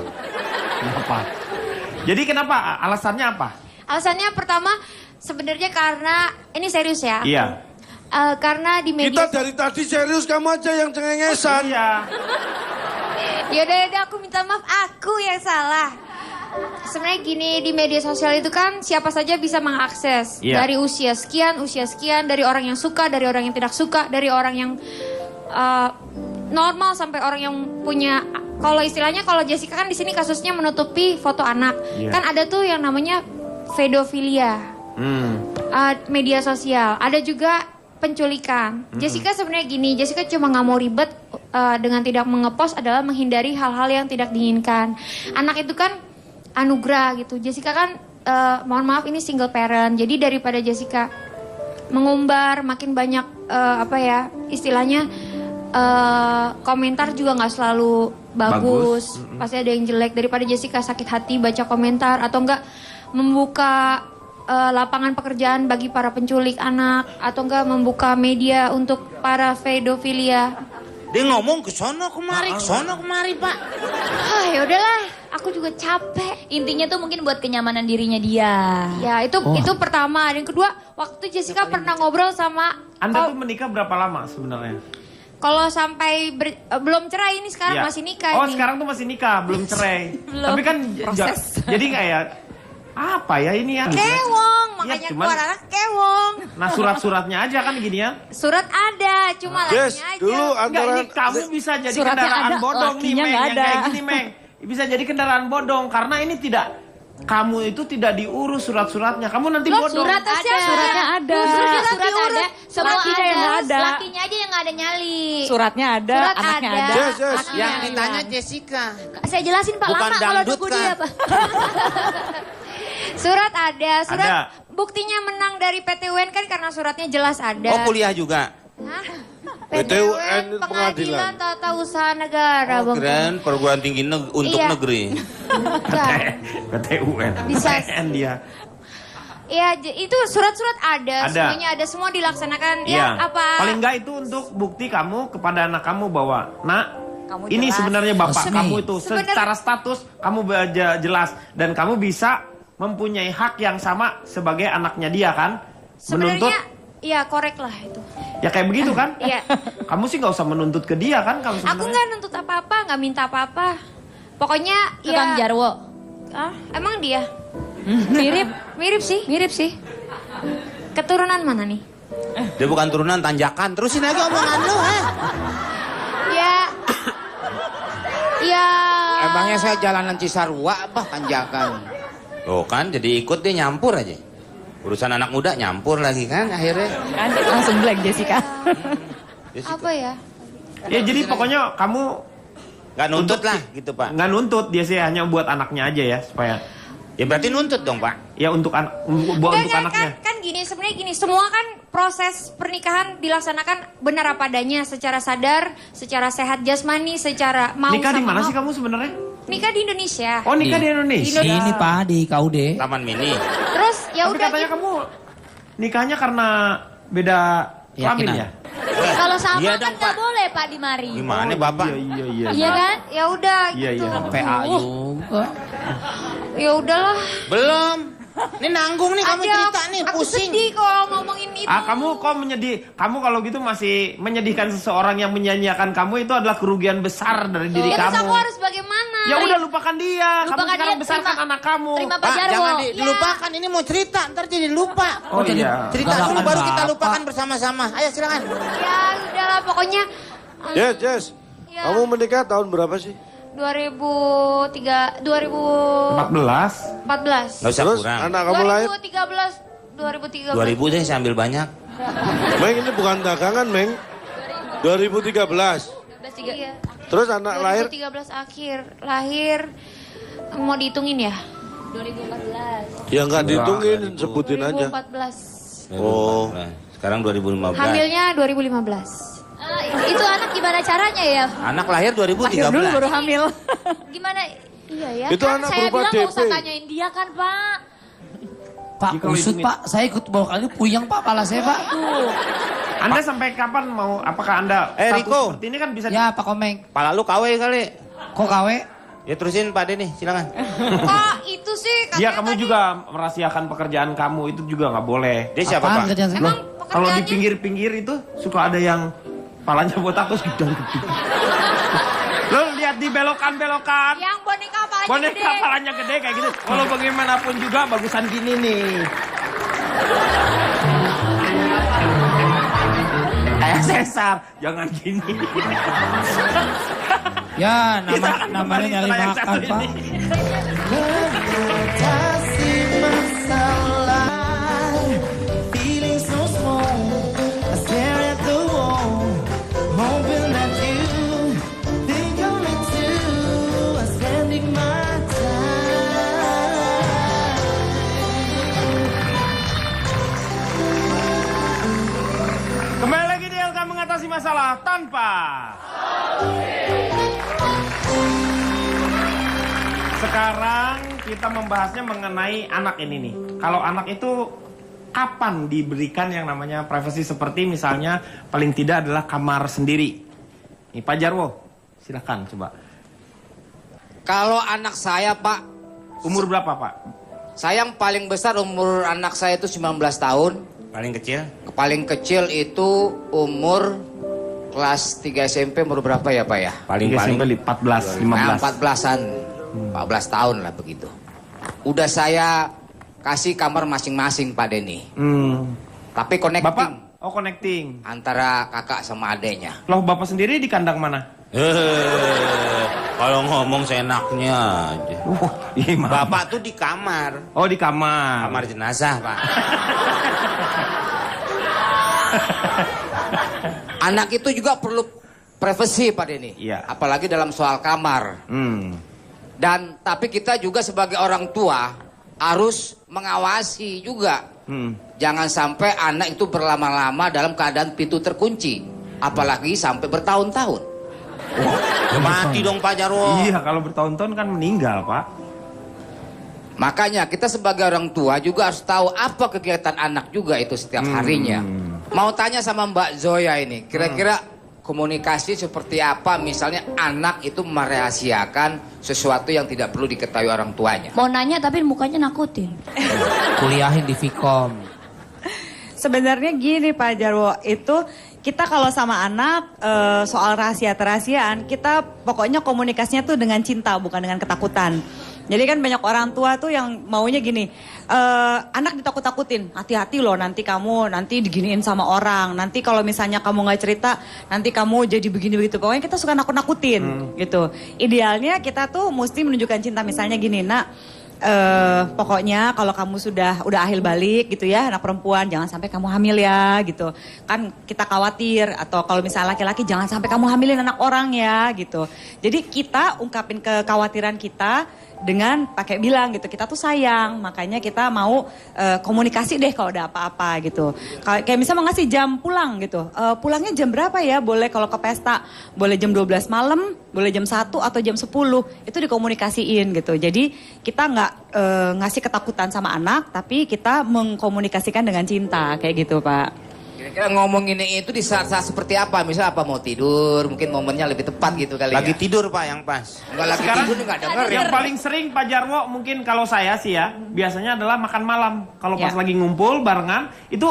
Kenapa? Jadi kenapa? Alasannya apa? Alasannya pertama sebenarnya karena ini serius ya. Iya. Karena di media. Kita dari tadi serius, kamu aja yang cengengesan. Iya. Yaudah, aku minta maaf, aku yang salah. Sebenarnya gini, di media sosial itu kan siapa saja bisa mengakses. Iya. Dari usia sekian, dari orang yang suka, dari orang yang tidak suka, dari orang yang normal sampai orang yang punya. Kalau istilahnya, kalau Jessica kan di sini kasusnya menutupi foto anak. Iya. Kan ada tuh yang namanya pedofilia. Media sosial. Ada juga penculikan. Jessica sebenarnya gini, Jessica cuma nggak mau ribet dengan tidak mengepost adalah menghindari hal-hal yang tidak diinginkan. Anak itu kan anugerah gitu. Jessica kan mohon maaf ini single parent. Jadi daripada Jessica mengumbar makin banyak istilahnya komentar juga nggak selalu bagus. Pasti ada yang jelek. Daripada Jessica sakit hati baca komentar atau enggak membuka lapangan pekerjaan bagi para penculik anak atau enggak membuka media untuk para pedofilia. Dia ngomong ke sono kemari Pak. Ya udahlah, aku juga capek. Intinya tuh mungkin buat kenyamanan dirinya dia. Ya itu pertama. Dan kedua, waktu Jessica pernah ngobrol sama Anda tuh menikah berapa lama sebenarnya? kalau sampai belum cerai ini sekarang Iya. masih nikah. Oh nih. sekarang tuh masih nikah, belum cerai. Belum. Tapi kan jadi kayak apa ya ini ya? Kewong, Iya, makanya cuman- keluar anak kewong. Nah surat-suratnya aja kan gini ya. Surat ada, cuma Yes, lakinya aja. dulu Enggak, antara ini kamu bisa jadi Suratnya kendaraan ada, bodong nih lakinya Meng, nggak yang ada. kayak gini Meng. Bisa jadi kendaraan bodong karena ini kamu itu tidak diurus surat-suratnya. Kamu nanti Loh, bodong. surat ada. Suratnya ada. Surat ada. Semua Lakinya yang nggak ada. Lakinya aja yang nggak ada nyali. Suratnya ada, Surat anaknya ada. ada. Yes, yes. Lakinya Yang ada. ditanya Jessica. Saya jelasin Pak, Bukan lama kalau dangdut, nunggu kan? dia Pak. Surat ada, surat Ada. buktinya menang dari PT UN kan karena suratnya jelas ada. Oh kuliah juga. Hah? PT UN Pengadilan Pengadilan. Tata Usaha Negara, Oh, Bang. keren perguruan tinggi untuk Iya. negeri. Bukan. PT UN. Bisa. PTN dia. Iya, itu surat-surat ada, Ada. semuanya ada, semua dilaksanakan. Iya. Ya, apa? Paling enggak itu untuk bukti kamu kepada anak kamu bahwa, nak, Kamu ini jelas. sebenarnya bapak Resmi. kamu itu Sebenarnya- secara status kamu jelas dan kamu bisa mempunyai hak yang sama sebagai anaknya dia kan? Menuntut, Sebenarnya, ya korek lah itu. ya kayak begitu kan? Iya. Kamu sih nggak usah menuntut ke dia kan? Kamu Aku sebenarnya. nggak nuntut apa-apa, nggak minta apa-apa. Pokoknya Tukang ya. Jarwo. Ah, emang dia? Mirip sih. Keturunan mana nih? Dia bukan turunan tanjakan. Terusin lagi omongan lu. Ya. Emangnya saya jalanan Cisarua apa tanjakan? Oh kan jadi ikut dia nyampur aja. Urusan anak muda nyampur lagi kan akhirnya. Kan langsung blank Jessica. Apa ya? Ya jadi pokoknya kamu Gak nuntut lah gitu Pak. nggak nuntut, dia sih hanya buat anaknya aja ya supaya Ya berarti nuntut dong Pak. ya untuk buat untuk anaknya. Kan gini, sebenarnya gini, semua kan proses pernikahan dilaksanakan benar apa adanya, secara sadar, secara sehat jasmani, secara mau Nikah di sama mana mau. sih kamu sebenarnya? Nikah di Indonesia. Oh nikah di Indonesia. Di ini Pak, di KUD. Taman Mini. Terus ya Tapi udah katanya gitu. kamu nikahnya karena beda kelamin Keyakinan. ya? Kalau sama Iya kan dong, nggak Pak. boleh Pak di mari. Gimana Bapak? Iya. Iya kan? Ya udah Iya, gitu. iya. PA juga. Ya udahlah. Belum. Ini nanggung nih kamu cerita nih aku pusing. sedih kalau ngomongin itu. Kamu kok kamu kalau gitu masih menyedihkan seseorang yang menyanyiakan kamu itu adalah kerugian besar dari diri Ya terus kamu. aku harus bagaimana? Ya udah lupakan dia. Kamu Lupakan sekarang dia, besarkan terima- anak kamu. terima Pak, Jarwo. jangan Ya. dilupakan. Ini mau cerita, ntar jadi lupa. Oh jadi- iya. Cerita dulu Galakan baru kita Bapak. lupakan bersama-sama. Ayo silakan. Ya udahlah pokoknya. Yes. Ya. Kamu menikah tahun berapa sih? 2014. Empat 14. Gak usah Terus kurang. anak kamu lahir? 2013. 2000 deh saya ambil banyak. Meng ini bukan dagangan Meng. 2013. Iya. Terus anak lahir 2013 akhir. Lahir. Mau dihitungin ya? 2014. ya nggak dihitungin, sebutin aja. 2014. Oh. Sekarang 2015. Hamilnya 2015. Itu anak gimana caranya ya? Anak lahir 2013. Lahir dulu baru hamil. Gimana? Iya ya. Itu kan anak saya berupa bilang nggak usah DP. tanyain dia kan Pak. Pak, Jadi kalau usut hitung- Pak, saya ikut bawa kali puyeng Pak, pala saya Pak. Anda sampai kapan mau, apakah Anda status Riko. seperti ini kan bisa Ya Pak Komeng, Pala lu KW kali. kok kawe? Ya terusin Pak Denny, silakan. Kok itu sih Iya, katanya kamu tadi juga merahasiakan pekerjaan kamu, itu juga nggak boleh. Dia siapa Apaan Pak? kerjaan saya? Emang Kalau di pekerjaannya pinggir-pinggir itu suka ada yang palanya botak terus gedang gede. Lo lihat di belokan-belokan. yang boneka apalagi Boneka gede. palanya gede kayak gitu. Kalau bagaimanapun juga bagusan gini nih. Kayak sesar, jangan gini. Ya, Kita namanya kembali nyari setelah yang makan satu Pak. ini. Kembali lagi di LK mengatasi masalah tanpa. Sekarang kita membahasnya mengenai anak ini nih. Kalau anak itu kapan diberikan yang namanya privasi seperti misalnya paling tidak adalah kamar sendiri. Nih Pak Jarwo, silakan coba. Kalau anak saya Pak, Umur berapa Pak? saya yang paling besar umur anak saya itu 19 tahun. Paling kecil? Paling kecil itu umur kelas 3 SMP umur berapa ya Pak ya? Paling-paling. 14, 15. Nah, 14-an. 14 tahun lah begitu. Udah saya kasih kamar masing-masing Pak Denny. Tapi connecting Bapak? Oh connecting. antara kakak sama adeknya. Loh Bapak sendiri di kandang mana? Kalau ngomong seenaknya aja. Iya, maaf. Bapak tuh di kamar. Oh di kamar. Kamar jenazah Pak. Anak itu juga perlu privasi Pak Denny. Iya. Apalagi dalam soal kamar. Dan tapi kita juga sebagai orang tua harus mengawasi juga. Jangan sampai anak itu berlama-lama dalam keadaan pintu terkunci. Apalagi sampai bertahun-tahun. Ya mati dong Pak Jarwo. Iya kalau bertahun-tahun kan meninggal Pak. Makanya kita sebagai orang tua juga harus tahu apa kegiatan anak juga itu setiap harinya. Mau tanya sama Mbak Zoya ini, kira-kira komunikasi seperti apa misalnya anak itu merahasiakan sesuatu yang tidak perlu diketahui orang tuanya. Mau nanya tapi mukanya nakutin. Kuliahin di Vkom. Sebenarnya gini Pak Jarwo, itu kita kalau sama anak soal rahasia-rahasiaan, kita pokoknya komunikasinya tuh dengan cinta bukan dengan ketakutan. Jadi kan banyak orang tua tuh yang maunya gini, anak ditakut-takutin, hati-hati loh nanti kamu nanti diginiin sama orang, nanti kalau misalnya kamu nggak cerita, nanti kamu jadi begini begitu. Pokoknya kita suka nakut-nakutin gitu. Idealnya kita tuh mesti menunjukkan cinta, misalnya gini, nak. Pokoknya kalau kamu udah akhir balik gitu ya, anak perempuan jangan sampai kamu hamil ya gitu. Kan kita khawatir, atau kalau misalnya laki-laki jangan sampai kamu hamilin anak orang ya gitu. Jadi kita ungkapin kekhawatiran kita dengan pakai bilang gitu, kita tuh sayang, makanya kita mau komunikasi deh kalau ada apa-apa gitu. Kayak misalnya mau ngasih jam pulang gitu, pulangnya jam berapa ya, boleh kalau ke pesta, boleh jam 12 malam, boleh jam 1 atau jam 10, itu dikomunikasiin gitu. Jadi kita nggak ngasih ketakutan sama anak, tapi kita mengkomunikasikan dengan cinta, kayak gitu Pak. Kira-kira ngomongin itu di saat-saat seperti apa? Misalnya apa mau tidur, mungkin momennya lebih tepat gitu kali Lagi ya. tidur Pak yang pas. Enggak lagi Sekarang tidur enggak denger ya. yang paling sering Pak Jarwo mungkin kalau saya sih ya, biasanya adalah makan malam. Kalau pas Ya. lagi ngumpul barengan, itu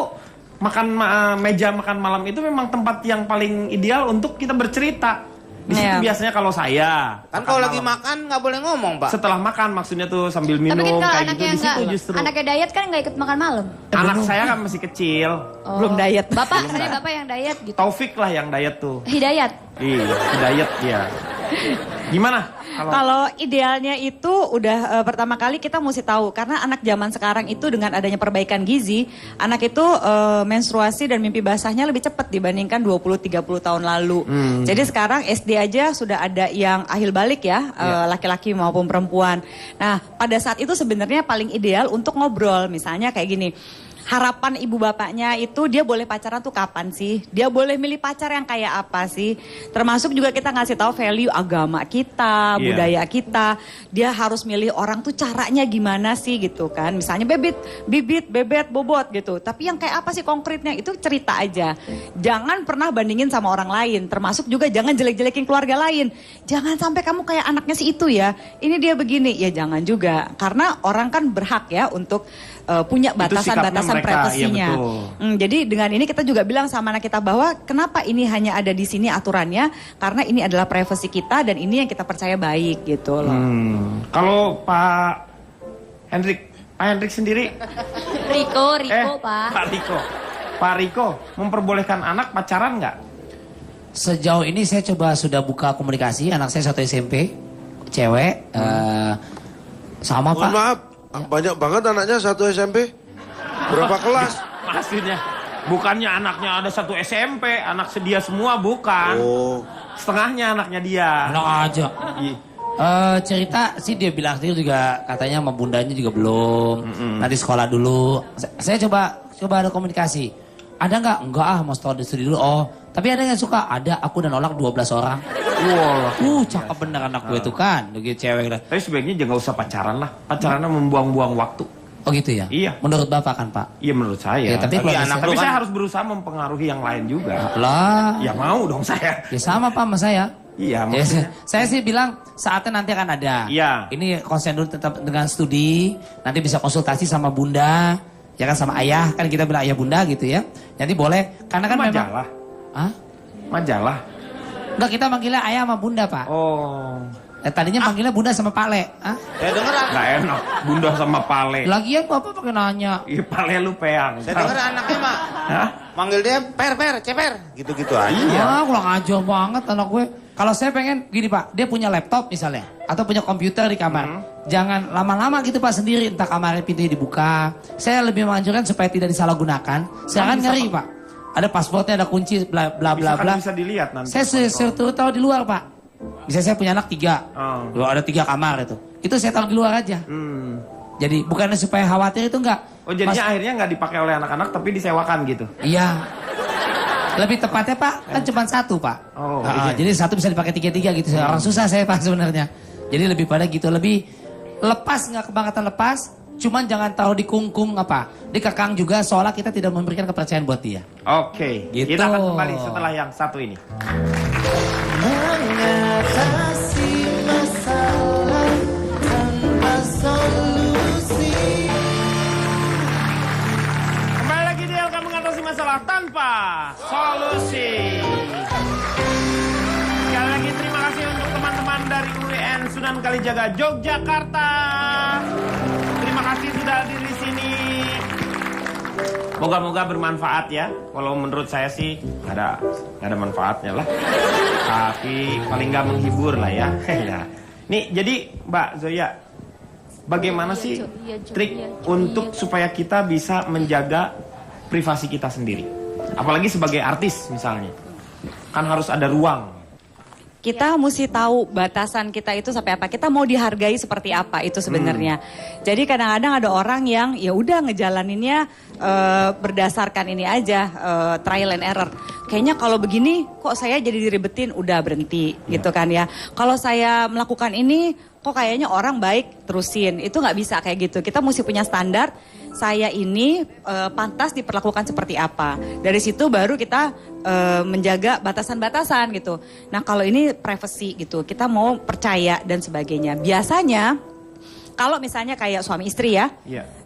meja makan malam itu memang tempat yang paling ideal untuk kita bercerita. Di situ Ya. biasanya kalau saya Kan kalau lagi makan nggak boleh ngomong Pak. setelah makan maksudnya tuh sambil minum Tapi kan kalau kayak gitu anaknya di situ nggak, justru. anaknya diet kan nggak ikut makan malam. Anak saya kan masih kecil. Belum diet. Bapak, saya bapak yang diet gitu. Taufik lah yang diet tuh. Hidayat. Iya, diet dia. Gimana? Kalau idealnya itu udah pertama kali kita mesti tahu, karena anak zaman sekarang itu dengan adanya perbaikan gizi, anak itu menstruasi dan mimpi basahnya lebih cepat dibandingkan 20-30 tahun lalu. Jadi sekarang SD aja sudah ada yang akhir balik ya, laki-laki maupun perempuan. Nah pada saat itu sebenarnya paling ideal untuk ngobrol, misalnya kayak gini. harapan ibu bapaknya itu dia boleh pacaran tuh kapan sih? Dia boleh milih pacar yang kayak apa sih? Termasuk juga kita ngasih tahu value agama kita, budaya kita. Dia harus milih orang tuh caranya gimana sih gitu kan. Misalnya bibit, bebet, bobot gitu. Tapi yang kayak apa sih konkretnya itu cerita aja. Jangan pernah bandingin sama orang lain. Termasuk juga jangan jelek-jelekin keluarga lain. Jangan sampai kamu kayak anaknya si itu ya. Ini dia begini. Ya jangan juga. Karena orang kan berhak ya untuk punya batasan-batasan privasinya. Iya, jadi dengan ini kita juga bilang sama anak kita bahwa kenapa ini hanya ada di sini aturannya karena ini adalah privasi kita dan ini yang kita percaya baik gitu loh. Kalau Pak Hendrik sendiri, Riko, Pak. Pak Riko memperbolehkan anak pacaran nggak? Sejauh ini saya coba sudah buka komunikasi, anak saya 1 SMP, cewek, sama Mohon Pak. maaf, banyak banget anaknya 1 SMP. Berapa kelas? Maksudnya bukannya anaknya ada 1 SMP, anak sedia semua bukan. Oh. Setengahnya anaknya dia. Enak aja. Cerita sih dia bilang sendiri juga katanya sama bundanya juga belum. Nanti sekolah dulu. Saya coba ada komunikasi. Ada nggak? Enggak mau studi dulu. Oh, tapi ada yang suka? Ada. Aku dan nolak 12 orang. Wow. Cakep bener anak gue itu kan. Begitu cewek lah. Tapi sebaiknya jangan usah pacaran lah. Pacarannya membuang-buang waktu. Oh gitu ya? Iya. Menurut Bapak kan Pak? Iya menurut saya. Ya, tapi tapi saya harus berusaha mempengaruhi yang lain juga. Lah. Ya mau dong saya. Ya sama Pak sama saya. Iya. Ya, saya sih bilang saatnya nanti akan ada. Iya. Ini konsen dulu tetap dengan studi. Nanti bisa konsultasi sama bunda. Ya kan sama ayah. Kan kita bilang ayah bunda gitu ya. Nanti boleh. Karena kan majalah. Hah? Majalah. Enggak, kita manggilnya ayah sama bunda Pak. Oh. Tadinya manggilnya bunda sama Pale. Hah? Saya denger, Nggak enak. Bunda sama Pale. Lagian Bapak pakai nanya. Iya Pale lu peang. saya denger anaknya mah. Hah? Manggil dia ceper. Gitu-gitu aja. Iya. Kurang ajar banget anak gue. Kalau saya pengen gini Pak, dia punya laptop misalnya. Atau punya komputer di kamar. Jangan lama-lama gitu Pak sendiri. Entah kamarnya pintunya dibuka. Saya lebih menganjurkan supaya tidak disalahgunakan. Saya kan ngeri Pak. Ada pasportnya, ada kunci, bla bla bla bla. Bisa dilihat nanti. Saya tahu di luar Pak. Bisa saya punya anak 3. Ada 3 kamar itu. Itu saya taruh di luar aja. Jadi bukannya supaya khawatir itu enggak. Oh jadinya akhirnya nggak dipakai oleh anak-anak tapi disewakan gitu. Iya. Lebih tepatnya Pak, kan cuma 1 Pak. Oh, iya. Jadi 1 bisa dipakai 3 gitu. Orang susah saya Pak sebenarnya. Jadi lebih pada gitu, lebih lepas nggak kebangetan lepas. Cuman jangan taruh di kungkung apa, dikekang juga seolah kita tidak memberikan kepercayaan buat dia. Oke, Gitu. kita akan kembali setelah yang satu ini. Mengatasi masalah tanpa solusi. Kembali lagi di LK mengatasi masalah tanpa solusi. Sekali lagi terima kasih untuk teman-teman dari UIN Sunan Kalijaga Yogyakarta. Terima kasih sudah hadir di sini. Moga-moga bermanfaat ya. Kalau menurut saya sih nggak ada manfaatnya lah. Tapi paling nggak menghibur lah ya. Nih jadi Mbak Zoya, bagaimana sih trik untuk supaya kita bisa menjaga privasi kita sendiri? Apalagi sebagai artis misalnya, kan harus ada ruang. Kita mesti tahu batasan kita itu sampai apa. Kita mau dihargai seperti apa itu sebenarnya. Jadi kadang-kadang ada orang yang ya udah ngejalaninnya berdasarkan ini aja trial and error. Kayaknya kalau begini kok saya jadi diribetin udah berhenti gitu kan ya. Kalau saya melakukan ini kok kayaknya orang baik terusin. Itu nggak bisa kayak gitu. Kita mesti punya standar. Saya ini pantas diperlakukan seperti apa. Dari situ baru kita menjaga batasan-batasan gitu. Nah kalau ini privacy gitu, kita mau percaya dan sebagainya. Biasanya kalau misalnya kayak suami istri ya,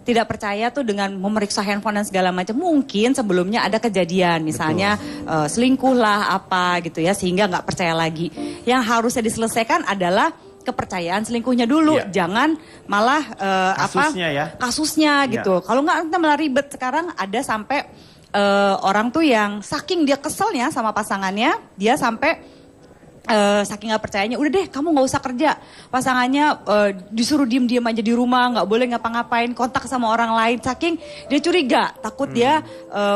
tidak percaya tuh dengan memeriksa handphone dan segala macam. Mungkin sebelumnya ada kejadian, misalnya selingkuh lah apa gitu ya, sehingga nggak percaya lagi. Yang harusnya diselesaikan adalah kepercayaan selingkuhnya dulu, jangan malah kasusnya gitu. Kalau nggak kita malah ribet. Sekarang ada sampai orang tuh yang saking dia keselnya sama pasangannya, dia sampai saking nggak percayanya, udah deh kamu nggak usah kerja. Pasangannya disuruh diem-diem aja di rumah, nggak boleh ngapa-ngapain, kontak sama orang lain. Saking dia curiga, takut dia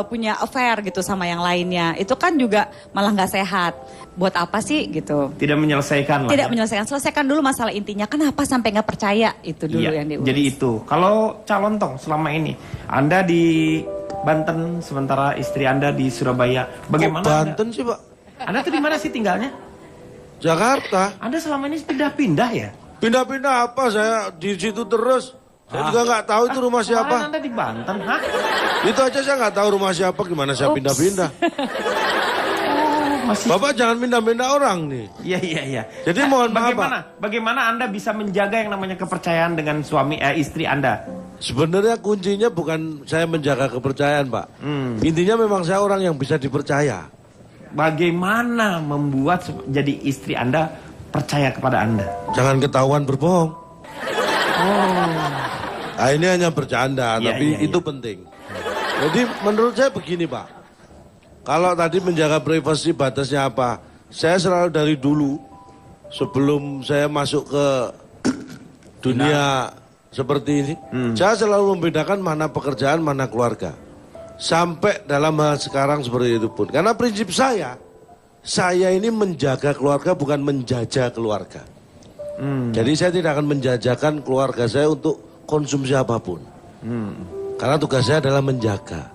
punya affair gitu sama yang lainnya. Itu kan juga malah nggak sehat. Buat apa sih gitu? Tidak menyelesaikan lah. Tidak menyelesaikan. Selesaikan dulu masalah intinya. Kenapa sampai nggak percaya? Itu dulu yang diurus. Jadi itu. Kalau calon tong selama ini, Anda di Banten, sementara istri Anda di Surabaya. Bagaimana? Kok Banten sih, Pak? Anda tuh di mana sih tinggalnya? Jakarta. Anda selama ini pindah-pindah ya? Pindah-pindah apa? Saya di situ terus. Saya juga nggak tahu itu rumah siapa. Kemarin Anda di Banten, hah? Itu aja saya nggak tahu rumah siapa. Gimana saya pindah-pindah? Masih... Bapak jangan pindah-pindah orang nih. Iya. Jadi mohon maaf, Pak. Bagaimana Anda bisa menjaga yang namanya kepercayaan dengan istri Anda? Sebenarnya kuncinya bukan saya menjaga kepercayaan, Pak. Intinya memang saya orang yang bisa dipercaya. Bagaimana membuat jadi istri Anda percaya kepada Anda? Jangan ketahuan berbohong. Nah, ini hanya bercanda, tapi itu penting. Jadi menurut saya begini, Pak. Kalau tadi menjaga privasi batasnya apa? Saya selalu dari dulu, sebelum saya masuk ke dunia seperti ini, saya selalu membedakan mana pekerjaan, mana keluarga. Sampai dalam hal sekarang seperti itu pun. Karena prinsip saya ini menjaga keluarga bukan menjajah keluarga. Jadi saya tidak akan menjajakan keluarga saya untuk konsumsi apapun. Karena tugas saya adalah menjaga.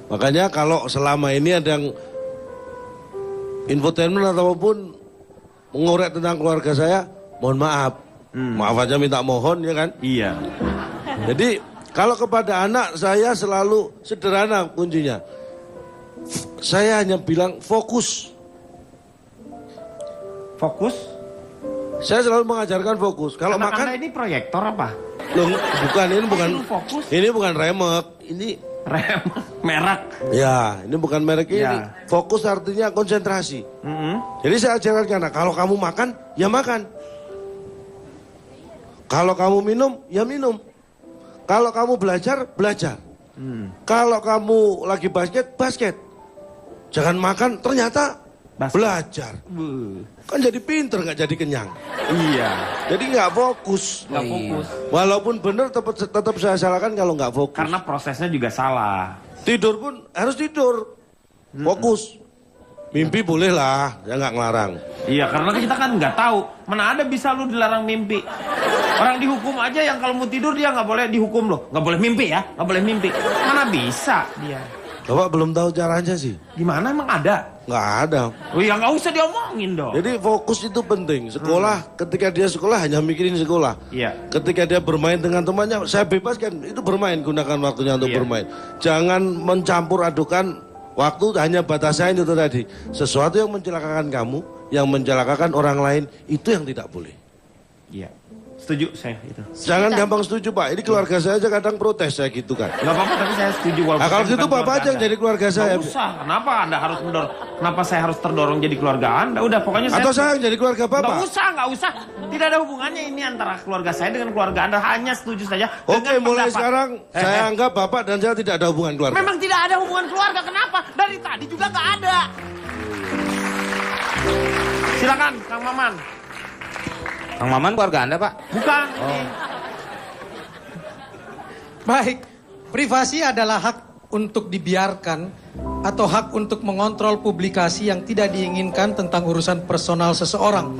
Makanya kalau selama ini ada yang infotainment ataupun mengorek tentang keluarga saya, mohon maaf. Maaf aja minta mohon ya kan? Iya. Jadi kalau kepada anak saya selalu sederhana kuncinya. Saya hanya bilang fokus. Fokus? Saya selalu mengajarkan fokus. Kalau Anak makan Anda ini proyektor apa? Loh, bukan fokus? Ini bukan remek, ini Rem, merek. ya, ini bukan merek ini. Ya. Fokus artinya konsentrasi. Jadi saya ajarkan ke anak, kalau kamu makan, ya makan. Kalau kamu minum, ya minum. Kalau kamu belajar, belajar. Kalau kamu lagi basket. Jangan makan, ternyata belajar. Kan jadi pinter, nggak jadi kenyang. Iya. Jadi nggak fokus. Nggak fokus. Walaupun benar tetap saya salahkan kalau nggak fokus. Karena prosesnya juga salah. Tidur pun harus tidur. Fokus. Mimpi boleh lah, saya nggak ngelarang. Iya, karena kita kan nggak tahu. Mana ada bisa lu dilarang mimpi. Orang dihukum aja yang kalau mau tidur dia nggak boleh dihukum loh. Nggak boleh mimpi ya, nggak boleh mimpi. Mana bisa dia. Bapak belum tahu caranya sih. Gimana emang ada? Nggak ada. Oh ya nggak usah diomongin dong. Jadi fokus itu penting. Sekolah, ketika dia sekolah hanya mikirin sekolah. Iya. Ketika dia bermain dengan temannya, saya bebaskan. Itu bermain, gunakan waktunya untuk bermain. Jangan mencampur adukan waktu, hanya batasan itu tadi. Sesuatu yang mencelakakan kamu, yang mencelakakan orang lain, itu yang tidak boleh. Iya. Setuju saya itu. Jangan gampang setuju, Pak. Ini keluarga saya aja kadang protes saya gitu kan. Nggak apa-apa, tapi saya setuju. Nah, kalau gitu Bapak aja yang jadi keluarga saya. Nggak usah. Kenapa Anda harus mendorong? Kenapa saya harus terdorong jadi keluarga Anda? Udah, pokoknya Atau saya yang jadi keluarga Bapak? Nggak usah. Tidak ada hubungannya ini antara keluarga saya dengan keluarga Anda. Hanya setuju saja. Oke, mulai sekarang saya anggap Bapak dan saya tidak ada hubungan keluarga. Memang tidak ada hubungan keluarga. Kenapa? Dari tadi juga nggak ada. Silakan, Kang Maman. Kang Maman keluarga Anda, Pak? Bukan. Baik, privasi adalah hak untuk dibiarkan atau hak untuk mengontrol publikasi yang tidak diinginkan tentang urusan personal seseorang.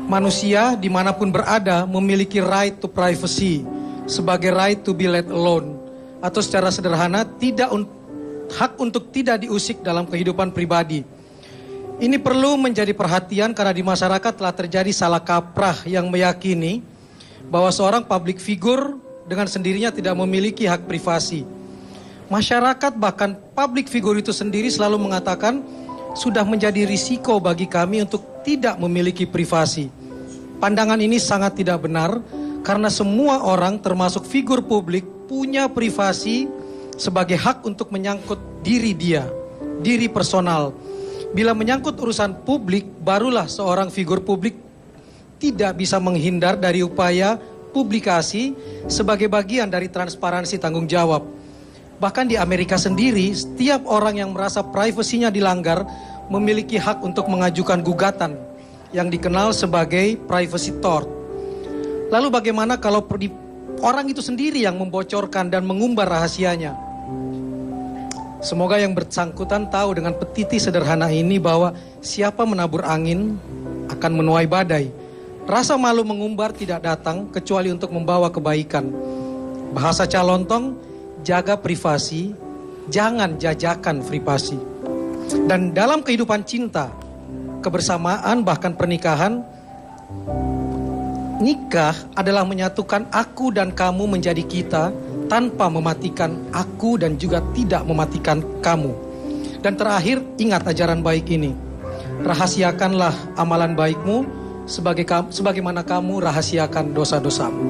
Manusia dimanapun berada memiliki right to privacy sebagai right to be let alone. Atau secara sederhana hak untuk tidak diusik dalam kehidupan pribadi. Ini perlu menjadi perhatian karena di masyarakat telah terjadi salah kaprah yang meyakini bahwa seorang public figure dengan sendirinya tidak memiliki hak privasi. Masyarakat bahkan public figure itu sendiri selalu mengatakan sudah menjadi risiko bagi kami untuk tidak memiliki privasi. Pandangan ini sangat tidak benar karena semua orang termasuk figur publik punya privasi sebagai hak untuk menyangkut diri dia, diri personal. Bila menyangkut urusan publik, barulah seorang figur publik tidak bisa menghindar dari upaya publikasi sebagai bagian dari transparansi tanggung jawab. Bahkan di Amerika sendiri, setiap orang yang merasa privasinya dilanggar memiliki hak untuk mengajukan gugatan yang dikenal sebagai privacy tort. Lalu bagaimana kalau orang itu sendiri yang membocorkan dan mengumbar rahasianya? Semoga yang bersangkutan tahu dengan petiti sederhana ini bahwa siapa menabur angin akan menuai badai. Rasa malu mengumbar tidak datang kecuali untuk membawa kebaikan. Bahasa Calontong, jaga privasi, jangan jajakan privasi. Dan dalam kehidupan cinta, kebersamaan bahkan pernikahan, nikah adalah menyatukan aku dan kamu menjadi kita tanpa mematikan aku dan juga tidak mematikan kamu. Dan terakhir, ingat ajaran baik ini. Rahasiakanlah amalan baikmu sebagaimana kamu rahasiakan dosa-dosamu.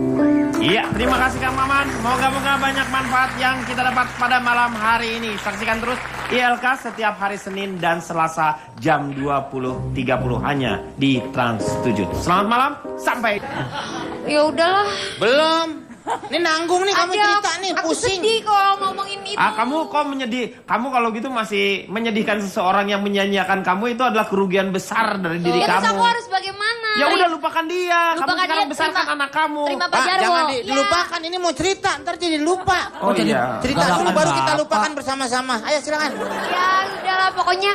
Iya, terima kasih Kang Maman. Moga-moga banyak manfaat yang kita dapat pada malam hari ini. Saksikan terus ILK setiap hari Senin dan Selasa jam 20.30 hanya di Trans 7. Selamat malam, sampai. Ya udahlah. Belum. Ini nanggung nih kamu cerita nih, aku pusing. sedih kalau ngomongin itu. Kamu kok menyedih? Kamu kalau gitu masih menyedihkan seseorang yang menyanyiakan kamu, itu adalah kerugian besar dari diri Ya terus kamu. aku harus bagaimana? Ya udah lupakan dia. Kamu Lupakan sekarang dia, besarkan terima- anak kamu. terima Pak, Jarwo. jangan Ya. dilupakan. Ini mau cerita, ntar jadi lupa. Oh iya. Cerita dulu Galakan baru kita Bapak. lupakan bersama-sama. Ayo silakan. Ya udahlah pokoknya.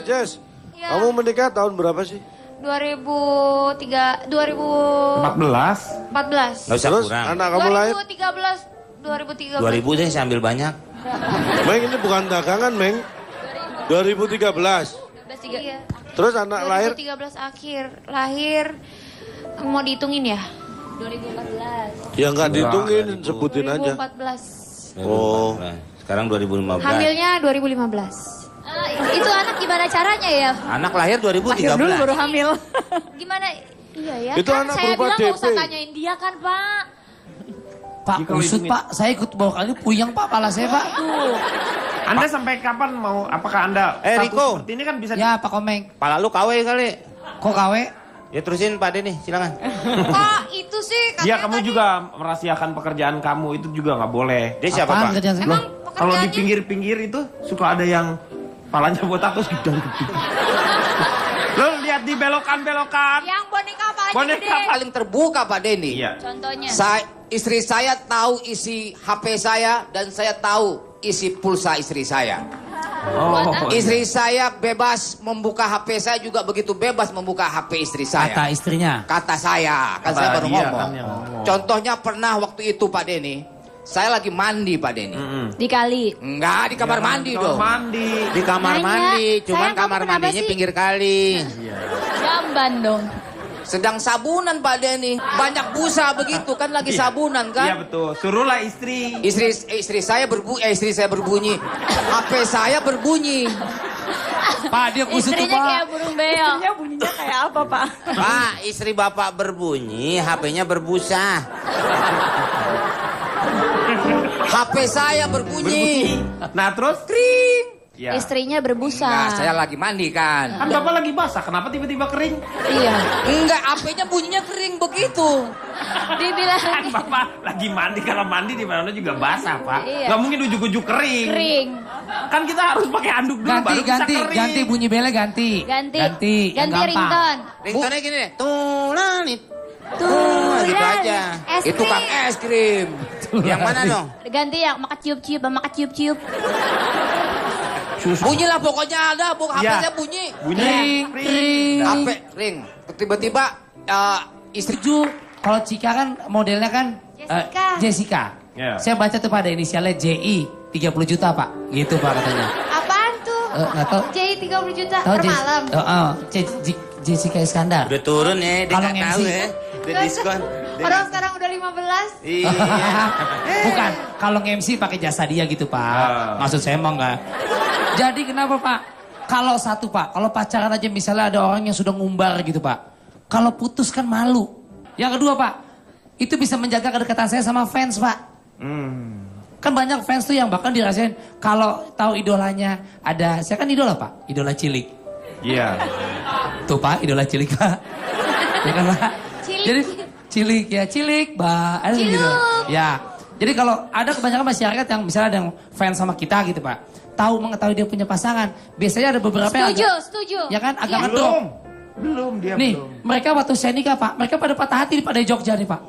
Jess. Ya. Kamu menikah tahun berapa sih? 2014. 14. Nggak usah Terus kurang. anak kamu lahir? 2013. 2000 deh saya ambil banyak. Meng, ini bukan dagangan, Meng. 2013. Iya. Terus anak lahir? 2013 akhir lahir. Mau dihitungin ya? 2014. Ya nggak dihitungin, sebutin aja. 2014. Oh. Sekarang 2015. Hamilnya 2015. Itu anak gimana caranya ya? Anak lahir 2013. Dulu baru hamil. Gimana? Iya ya. Itu kan anak saya berupa bilang nggak usah DP. tanyain dia kan Pak. Pak, Jadi kalau usut hitungin- Pak, saya ikut bawa kali puyeng Pak, pala saya Pak. Anda sampai kapan mau? Apakah Anda status Riko. seperti ini kan bisa? Ya Pak Komeng, Pala lu KW kali. kok kawe? Ya terusin Pak Denny, silakan. Kok itu sih? Iya, katanya kamu tadi- juga merahasiakan pekerjaan kamu, itu juga nggak boleh. Dia siapa Apaan Pak? kerjaan saya? Emang Kalau di pekerjaannya- pinggir-pinggir itu suka ada yang palanya buat aku gede. Lo lihat di belokan-belokan. Yang boneka paling Boneka gede. Paling terbuka Pak Denny. Iya. Contohnya. Istri saya tahu isi HP saya dan saya tahu isi pulsa istri saya. Oh. Istri saya bebas membuka HP saya juga begitu bebas membuka HP istri saya. Kata istrinya. Kata saya, kan Kata saya baru dia ngomong. kan yang ngomong. Contohnya pernah waktu itu Pak Denny, saya lagi mandi Pak Denny. Dikali. Enggak di kamar mandi Kamar dong. mandi. Di kamar Nanya, mandi, cuman sayang, kamu kamar kenapa mandinya sih? pinggir kali. Jamban dong. Sedang sabunan Pak Denny. Banyak busa begitu kan lagi Iya. sabunan Iya kan. betul. Suruhlah istri. Istri saya berbunyi. HP saya berbunyi. Pak, dia kusut tuh Istrinya kayak Pak. burung beo. Istrinya bunyinya kayak apa, Pak? Pak, istri bapak berbunyi, HP-nya berbusa. HP saya berbunyi. Nah terus? Kering. Ya. Istrinya berbusa. Enggak, saya lagi mandi kan. Kan bapak lagi basah, kenapa tiba-tiba kering? Iya. Enggak, HP-nya bunyinya kering begitu. Dibilang Kan bapak lagi mandi, kalau mandi di mana juga basah pak. Iya. Nggak mungkin ujuk-ujuk kering. kering. Kan kita harus pakai anduk dulu Ganti, baru bisa ganti, kering. ganti bunyi bele ganti. Ganti. yang Ganti gampang. ringtone. Ringtone gini deh. Tulanit. Tuh, gitu aja. Es Itu krim. kan es krim. Yang mana dong? Ganti yang makan ciup-ciup, makan ciup-ciup. Bunyi lah pokoknya ada, HP Iya. saya bunyi. Bunyi. Ring, ring. HP ring. Tiba-tiba istri Setuju. Kalau Cika kan modelnya kan Jessica. Ya. Saya baca tuh pada inisialnya JI 30 juta Pak. Gitu Pak katanya. Apaan tuh? Nggak tahu. Jadi 30 juta Tahu per malam. Jessica Iskandar. Udah turun ya, dia Kalau nggak MC. tahu ya. Udah diskon. Orang sekarang udah 15. Iya. Bukan, kalau MC pakai jasa dia gitu Pak. Maksud saya emang enggak. Jadi kenapa Pak? Kalau satu Pak, kalau pacaran aja misalnya ada orang yang sudah ngumbar gitu Pak. Kalau putus kan malu. Yang kedua Pak, itu bisa menjaga kedekatan saya sama fans Pak. Kan banyak fans tuh yang bahkan dirasain kalau tahu idolanya ada, saya kan idola Pak, idola cilik. Iya. Tuh Pak, idola cilik Pak. Ya kan Pak? Cilik. Jadi cilik ya, cilik Pak. Ada gitu. Ya. Jadi kalau ada kebanyakan masyarakat yang misalnya ada yang fans sama kita gitu Pak. Tahu mengetahui dia punya pasangan. Biasanya ada beberapa yang Setuju, agak, setuju. ya kan agak Iya. ngedrop. Belum dia Nih, belum. mereka waktu saya nikah Pak, mereka pada patah hati pada Jogja nih Pak.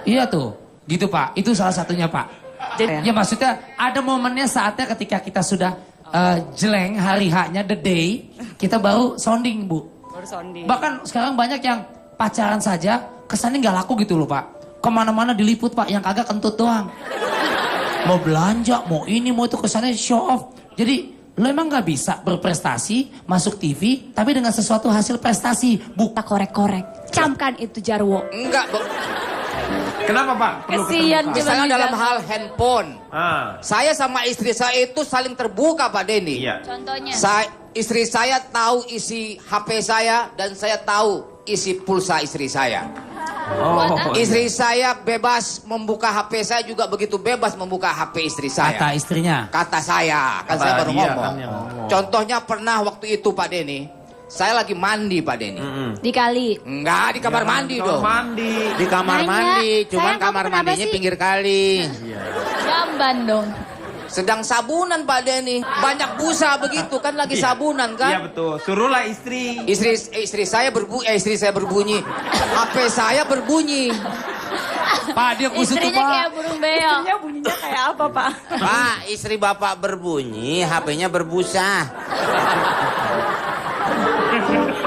Iya tuh, gitu Pak. Itu salah satunya Pak. Ya maksudnya ada momennya saatnya ketika kita sudah jeleng hari H-nya, the day, kita baru sounding Bu. Baru sounding. Bahkan sekarang banyak yang pacaran saja kesannya nggak laku gitu loh Pak. kemana-mana diliput Pak, yang kagak kentut doang. Mau belanja, mau ini, mau itu, kesannya show off. Jadi lo emang gak bisa berprestasi, masuk TV, tapi dengan sesuatu hasil prestasi. Buka korek-korek. Camkan itu Jarwo. Enggak, Kenapa Pak? Perlu Kesian ketemu, Pak? misalnya dalam hal handphone. Ah, Saya sama istri saya itu saling terbuka Pak Denny. iya. Contohnya. Istri saya tahu isi HP saya dan saya tahu isi pulsa istri saya. Oh, Istri saya bebas membuka HP saya juga begitu bebas membuka HP istri saya. Kata istrinya. Kata saya, kan Kata saya baru dia ngomong. kan yang ngomong. Contohnya pernah waktu itu Pak Denny, saya lagi mandi Pak Denny. Dikali. Enggak, di kamar mandi Kamar dong. mandi. Di kamar Nanya, mandi, cuman sayang, kamar kamu kenapa mandinya sih? pinggir kali. Jamban dong. Sedang sabunan Pak Denny. Banyak busa begitu kan lagi Iya. sabunan Iya kan. betul. Suruhlah istri. Istri saya berbunyi. HP saya berbunyi. Pak, dia kusut tuh Istrinya kayak Pak. burung beo. Istrinya bunyinya kayak apa, Pak? Pak, istri bapak berbunyi, HP-nya berbusa.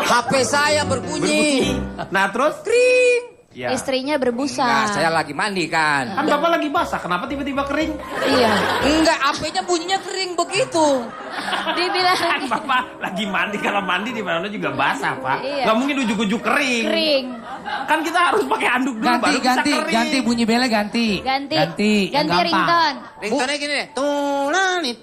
HP saya berbunyi. Nah terus? Kring. Ya. Istrinya berbusa. Enggak, saya lagi mandi kan. Kan Bapak lagi basah, kenapa tiba-tiba kering? Iya. Enggak, HP-nya bunyinya kering begitu. Dibilang Kan Bapak lagi mandi, kalau mandi di mana juga basah, Pak. Iya. Nggak mungkin ujuk-ujuk kering. kering. Kan kita harus pakai anduk dulu Ganti, baru bisa ganti, kering. ganti bunyi belnya ganti. Ganti. yang Ganti gampang. ringtone. Ringtone gini deh. Tulanit.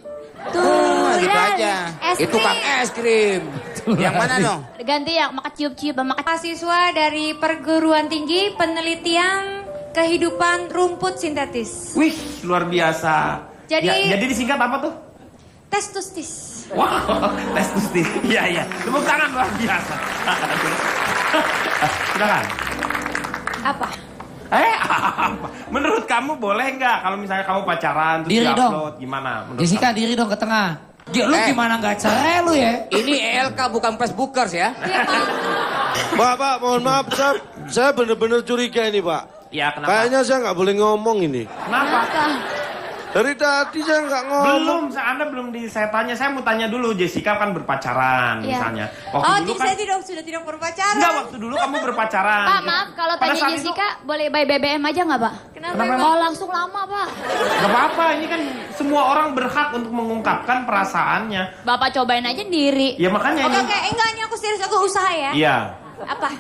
Tuh, gitu aja. Itu kan es krim. Yang mana dong? Ganti yang makan ciup-ciup sama makan. Mahasiswa dari perguruan tinggi penelitian kehidupan rumput sintetis. Wih, luar biasa. Jadi- jadi disingkat apa tuh? Testustis. Wow, testus. Iya, iya. Tepuk tangan luar biasa. Silakan. Apa? Apa? Menurut kamu boleh nggak kalau misalnya kamu pacaran terus Diri dong. di-upload gimana? Menurut Jessica kamu? diri dong ke tengah. Lu gimana nggak cerai lu ya? Ini ELK bukan Facebookers ya. Pak, mohon maaf, saya benar-benar curiga ini, Pak. Ya, kenapa? Kayaknya saya nggak boleh ngomong ini. Kenapa? Dari tadi saya nggak ngomong. Anda belum saya tanya. Saya mau tanya dulu, Jessica kan berpacaran Iya. misalnya. Oh, Waktu dulu jadi kan saya sudah tidak berpacaran. enggak, waktu dulu kamu berpacaran. Pak, maaf kalau Pada tanya saat Jessica boleh by BBM aja nggak, Pak? Kenapa, Kenapa, Pak? Oh, langsung lama, Pak. Gak apa-apa, ini kan semua orang berhak untuk mengungkapkan perasaannya. Bapak cobain aja sendiri. Ya makanya Oke, ini. oke, enggak, ini aku serius, aku usaha ya. Iya. Apa?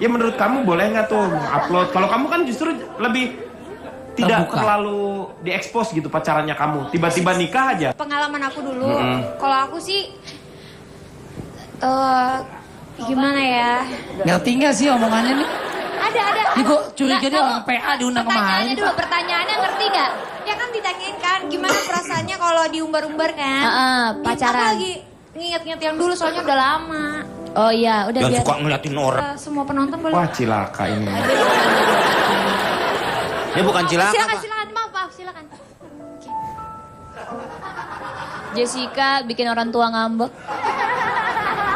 Ya menurut kamu boleh nggak tuh upload? Kalau kamu kan justru lebih tidak Terbuka. terlalu diekspos gitu pacarannya kamu. Tiba-tiba nikah aja. Pengalaman aku dulu, kalau aku sih gimana ya? Ngerti nggak sih omongannya nih? Ada. Ini kok curiga Nggak, dia kamu- orang PA diundang Pertanyaannya kemarin. dulu, pertanyaannya ngerti nggak? Ya kan ditanyain kan, gimana perasaannya kalau diumbar-umbar kan? Heeh, Ini pacaran. aku lagi nginget-nginget yang dulu soalnya udah lama. Oh iya, udah Yang biasa. suka ngeliatin orang. Semua penonton boleh. Wah cilaka ini. Dia bukan cilaka, Silakan, Pak. silakan, maaf, silakan. Jessica bikin orang tua ngambek.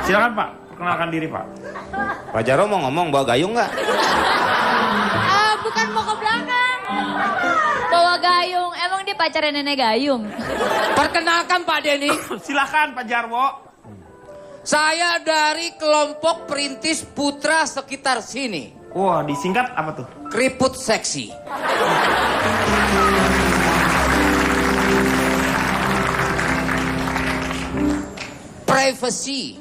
Silakan Pak, perkenalkan diri Pak. Pak Jaro mau ngomong bawa gayung nggak? Bukan mau ke belakang. Bawa gayung, emang dia pacarnya nenek gayung. Perkenalkan Pak Denny, Silakan Pak Jarwo. saya dari kelompok perintis putra sekitar sini. Wah, disingkat apa tuh? Keriput seksi. Privacy.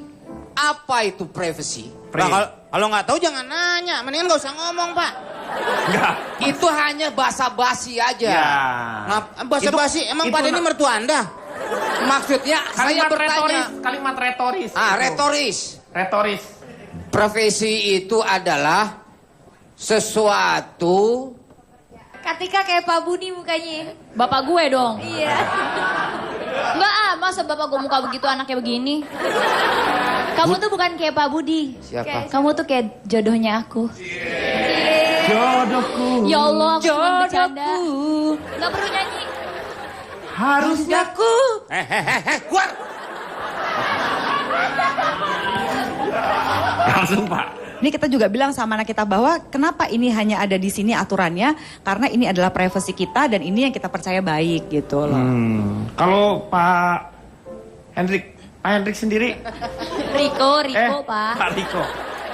Apa itu privacy? Nah, kalau nggak tahu jangan nanya, mendingan nggak usah ngomong, Pak. Enggak. Itu hanya basa-basi aja. Ya. Basa-basi, emang itu Pak Denny mertua Anda? Maksudnya saya Kalimat bertanya. retoris, kalimat retoris. Ah, Itu. retoris. Retoris. Profesi itu adalah sesuatu. Katika kayak Pak Budi mukanya. Bapak gue dong. Iya. Enggak masa bapak gue muka begitu anaknya begini. Kamu tuh bukan kayak Pak Budi. Siapa? Kamu tuh kayak jodohnya aku. Jodohku. Ya Allah, aku cuma bercanda. Gak perlu nyanyi. Harusnya Aku. Keluar! langsung Pak. Ini kita juga bilang sama anak kita bahwa kenapa ini hanya ada di sini aturannya, karena ini adalah privasi kita dan ini yang kita percaya baik gitu loh. Kalau Pak Hendrik sendiri, Riko, Pak.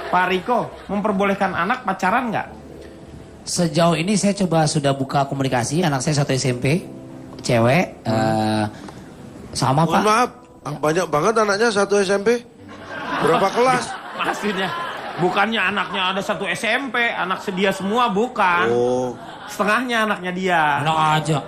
Pak Riko memperbolehkan anak pacaran nggak? Sejauh ini saya coba sudah buka komunikasi, anak saya 1 SMP, cewek, sama Mohon Pak. maaf, banyak banget anaknya 1 SMP. Berapa kelas? Maksudnya, bukannya anaknya ada 1 SMP, anak sedia semua, bukan. Oh. Setengahnya anaknya dia. Enak aja.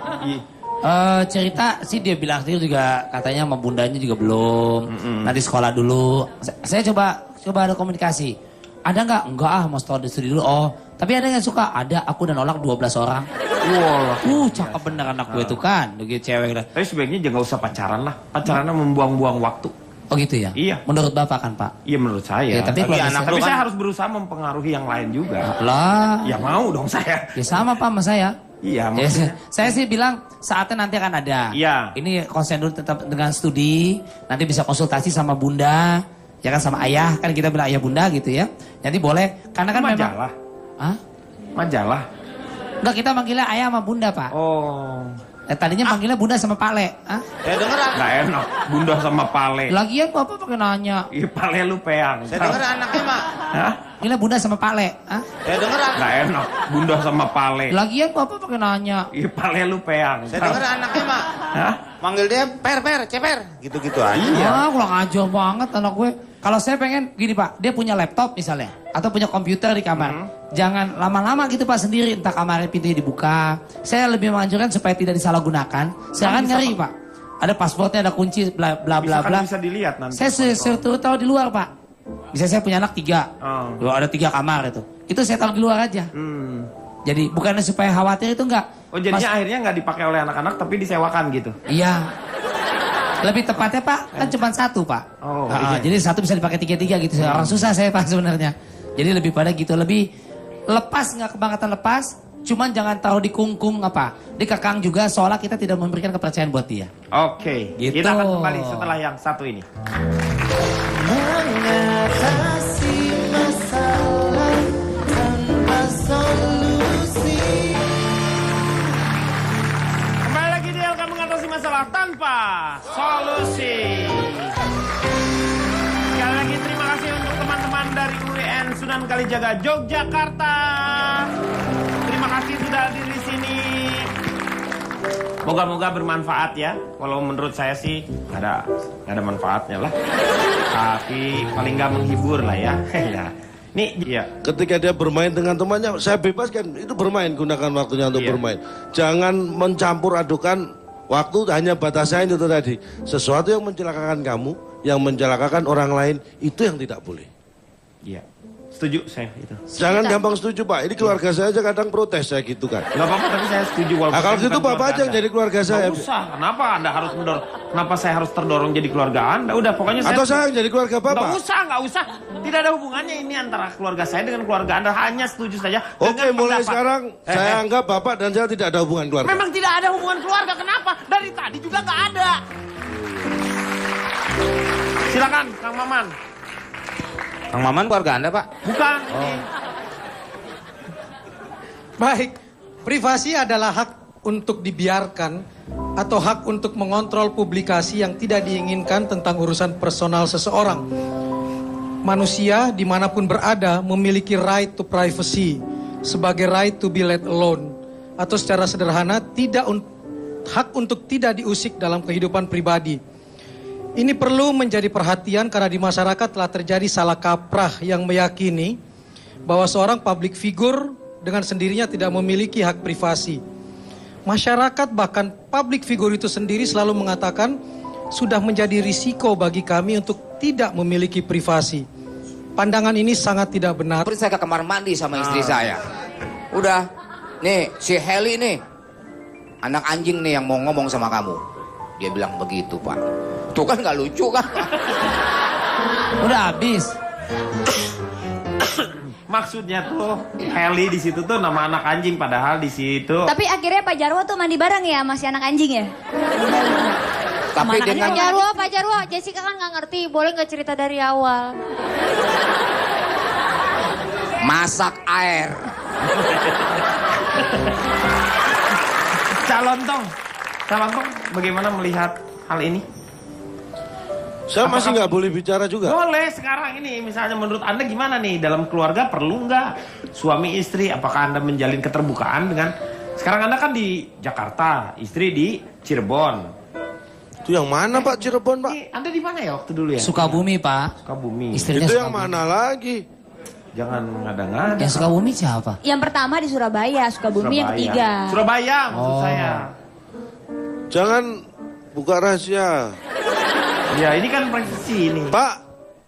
Cerita sih dia bilang sendiri juga katanya sama bundanya juga belum. Nanti sekolah dulu. Saya coba ada komunikasi. Ada nggak? Enggak ah, mau studi dulu. Oh, tapi ada yang suka? Ada, aku dan Olak 12 orang. Wah, Cakep bener anak gue tuh kan. Begitu cewek lah. tapi sebaiknya jangan usah pacaran lah. Pacarannya membuang-buang waktu. Oh gitu ya? Iya. Menurut Bapak kan Pak? Iya menurut saya. Ya, tapi keluarga anak saya- tapi kan- saya harus berusaha mempengaruhi yang lain juga. Lah. Ya mau dong saya. Ya sama Pak sama saya. Iya, Ya, maksudnya. saya sih bilang saatnya nanti akan ada. Iya. Ini konsen dulu tetap dengan studi. Nanti bisa konsultasi sama bunda. Ya kan sama ayah. Kan kita bilang ayah bunda gitu ya. Nanti boleh. Karena kan memang... Majalah. Hah? Majalah. Enggak, kita manggilnya ayah sama bunda Pak. Oh. Tadinya panggilnya bunda sama Pale. Hah? Dengeran. Nggak enak. Bunda sama Pale. Lagian Bapak pakai nanya. Iya Pale lu peang. Saya denger anaknya mak. Hah? Panggilnya bunda sama Pale. Hah? Saya dengeran. Nggak enak. Bunda sama Pale. Lagian Bapak pakai nanya. Iya Pale lu peang. Saya denger anaknya mak. Hah? Manggil dia ceper. Gitu-gitu aja. Iya, kurang ajar banget anak gue. Kalau saya pengen gini Pak, dia punya laptop misalnya. Atau punya komputer di kamar. Jangan lama-lama gitu Pak sendiri. Entah kamarnya pintunya dibuka. Saya lebih menganjurkan supaya tidak disalahgunakan. Saya kan ngeri Pak. Ada pasportnya, ada kunci, bla bla bla bla. Bisa dilihat nanti. Saya tahu di luar Pak. Bisa saya punya anak 3. Oh. Ada 3 kamar itu. Itu saya taruh di luar aja. Jadi bukannya supaya khawatir itu enggak. Oh jadinya akhirnya nggak dipakai oleh anak-anak tapi disewakan gitu. Iya. Lebih tepatnya Pak, kan cuma 1 Pak. Oh, Nah, iya. jadi 1 bisa dipakai 3 gitu. Orang susah saya Pak sebenarnya. Jadi lebih pada gitu, lebih lepas nggak kebangetan lepas. Cuman jangan taruh di kungkung apa, dikekang juga seolah kita tidak memberikan kepercayaan buat dia. Oke, Gitu. kita akan kembali setelah yang satu ini. Mengatasi masalah tanpa solusi. Kembali lagi di LK mengatasi masalah tanpa solusi. Sekali lagi terima kasih untuk teman-teman dari UIN Sunan Kalijaga Yogyakarta. Terima kasih sudah hadir di sini. Moga-moga bermanfaat ya. Walau menurut saya sih nggak ada manfaatnya lah. Tapi paling nggak menghibur lah ya. Ya. Nih, ya. Ketika dia bermain dengan temannya, saya bebaskan. Itu bermain, gunakan waktunya untuk Iya. bermain. Jangan mencampur adukan waktu, hanya batasan itu tadi. Sesuatu yang mencelakakan kamu, yang mencelakakan orang lain, itu yang tidak boleh. Iya. Setuju saya itu. Jangan gampang setuju Pak, ini keluarga saya aja kadang protes saya gitu kan. Nggak apa-apa tapi saya setuju walaupun Nah, kalau saya gitu bukan Bapak keluarga aja yang Anda. jadi keluarga saya. Nggak usah. Kenapa Anda harus mendorong? Kenapa saya harus terdorong jadi keluarga Anda? Udah pokoknya Atau saya yang jadi keluarga Bapak. Nggak usah. Tidak ada hubungannya ini antara keluarga saya dengan keluarga Anda. Hanya setuju saja Oke, dengan mulai pendapat. sekarang saya anggap Bapak dan saya tidak ada hubungan keluarga. Memang tidak ada hubungan keluarga. Kenapa? Dari tadi juga nggak ada. Silakan, Kang Maman. Kang Maman keluarga Anda, Pak? Bukan. Baik, privasi adalah hak untuk dibiarkan atau hak untuk mengontrol publikasi yang tidak diinginkan tentang urusan personal seseorang. Manusia dimanapun berada memiliki right to privacy sebagai right to be let alone. Atau secara sederhana hak untuk tidak diusik dalam kehidupan pribadi. Ini perlu menjadi perhatian karena di masyarakat telah terjadi salah kaprah yang meyakini bahwa seorang public figure dengan sendirinya tidak memiliki hak privasi. Masyarakat bahkan public figure itu sendiri selalu mengatakan sudah menjadi risiko bagi kami untuk tidak memiliki privasi. Pandangan ini sangat tidak benar. Saya ke kamar mandi sama istri saya. Udah, nih si Heli nih, anak anjing nih yang mau ngomong sama kamu. Dia bilang begitu Pak. Tuh kan nggak lucu kan? Udah habis. Maksudnya tuh Heli di situ tuh nama anak anjing padahal di situ. Tapi akhirnya Pak Jarwo tuh mandi bareng ya masih anak anjing ya? Tapi Pak dengan Jarwo, Jessica kan nggak ngerti, boleh nggak cerita dari awal? masak air. Calontong, bagaimana melihat hal ini? Saya masih nggak boleh bicara juga. Boleh sekarang ini, misalnya menurut Anda gimana nih, dalam keluarga perlu nggak suami istri, apakah Anda menjalin keterbukaan dengan, sekarang Anda kan di Jakarta, istri di Cirebon. Itu yang mana Pak, Cirebon Pak? Anda di mana ya waktu dulu ya? Sukabumi Pak. Sukabumi. Istrinya Itu yang Sukabumi. mana lagi? Jangan ngada-ngada. Yang Sukabumi siapa? Yang pertama di Surabaya, Sukabumi yang ketiga. Surabaya maksud Oh. saya. Jangan buka rahasia. Ya ini kan privasi ini. Pak,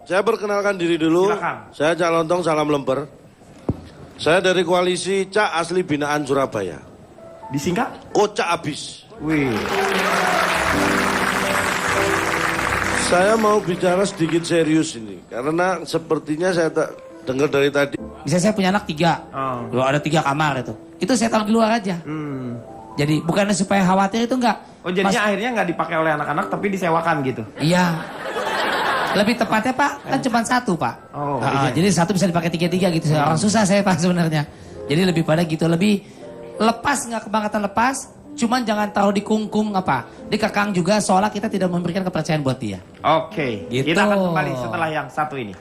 saya perkenalkan diri dulu. Silakan. Saya Cak Lontong, salam lemper. Saya dari koalisi Cak Asli Binaan Surabaya. Disingkat? Kocak abis. Wih. Saya mau bicara sedikit serius ini. Karena sepertinya saya tak dengar dari tadi. Bisa saya punya anak 3. Oh. Loh, ada 3 kamar itu. Itu saya taruh di luar aja. Jadi bukannya supaya khawatir itu enggak. Oh jadinya akhirnya nggak dipakai oleh anak-anak tapi disewakan gitu? Iya. Lebih tepatnya Pak, kan cuma 1 Pak. Oh, Nah, iya. jadi 1 bisa dipakai 3-3 gitu. Orang susah saya Pak sebenarnya. Jadi lebih pada gitu, lebih lepas nggak kebangetan lepas. Cuman jangan taruh dikungkung apa, dikekang juga seolah kita tidak memberikan kepercayaan buat dia. Oke, Gitu. kita akan kembali setelah yang satu ini.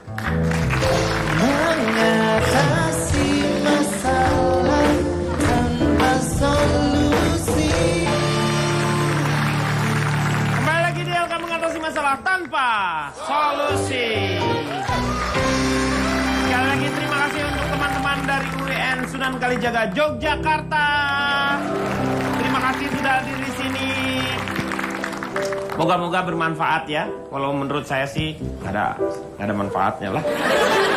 Mengatasi masalah tanpa solusi. Kembali lagi di LK mengatasi masalah tanpa solusi. Sekali lagi terima kasih untuk teman-teman dari UIN Sunan Kalijaga Yogyakarta. Terima kasih sudah hadir di sini. Moga-moga bermanfaat ya. Walau menurut saya sih nggak ada manfaatnya lah.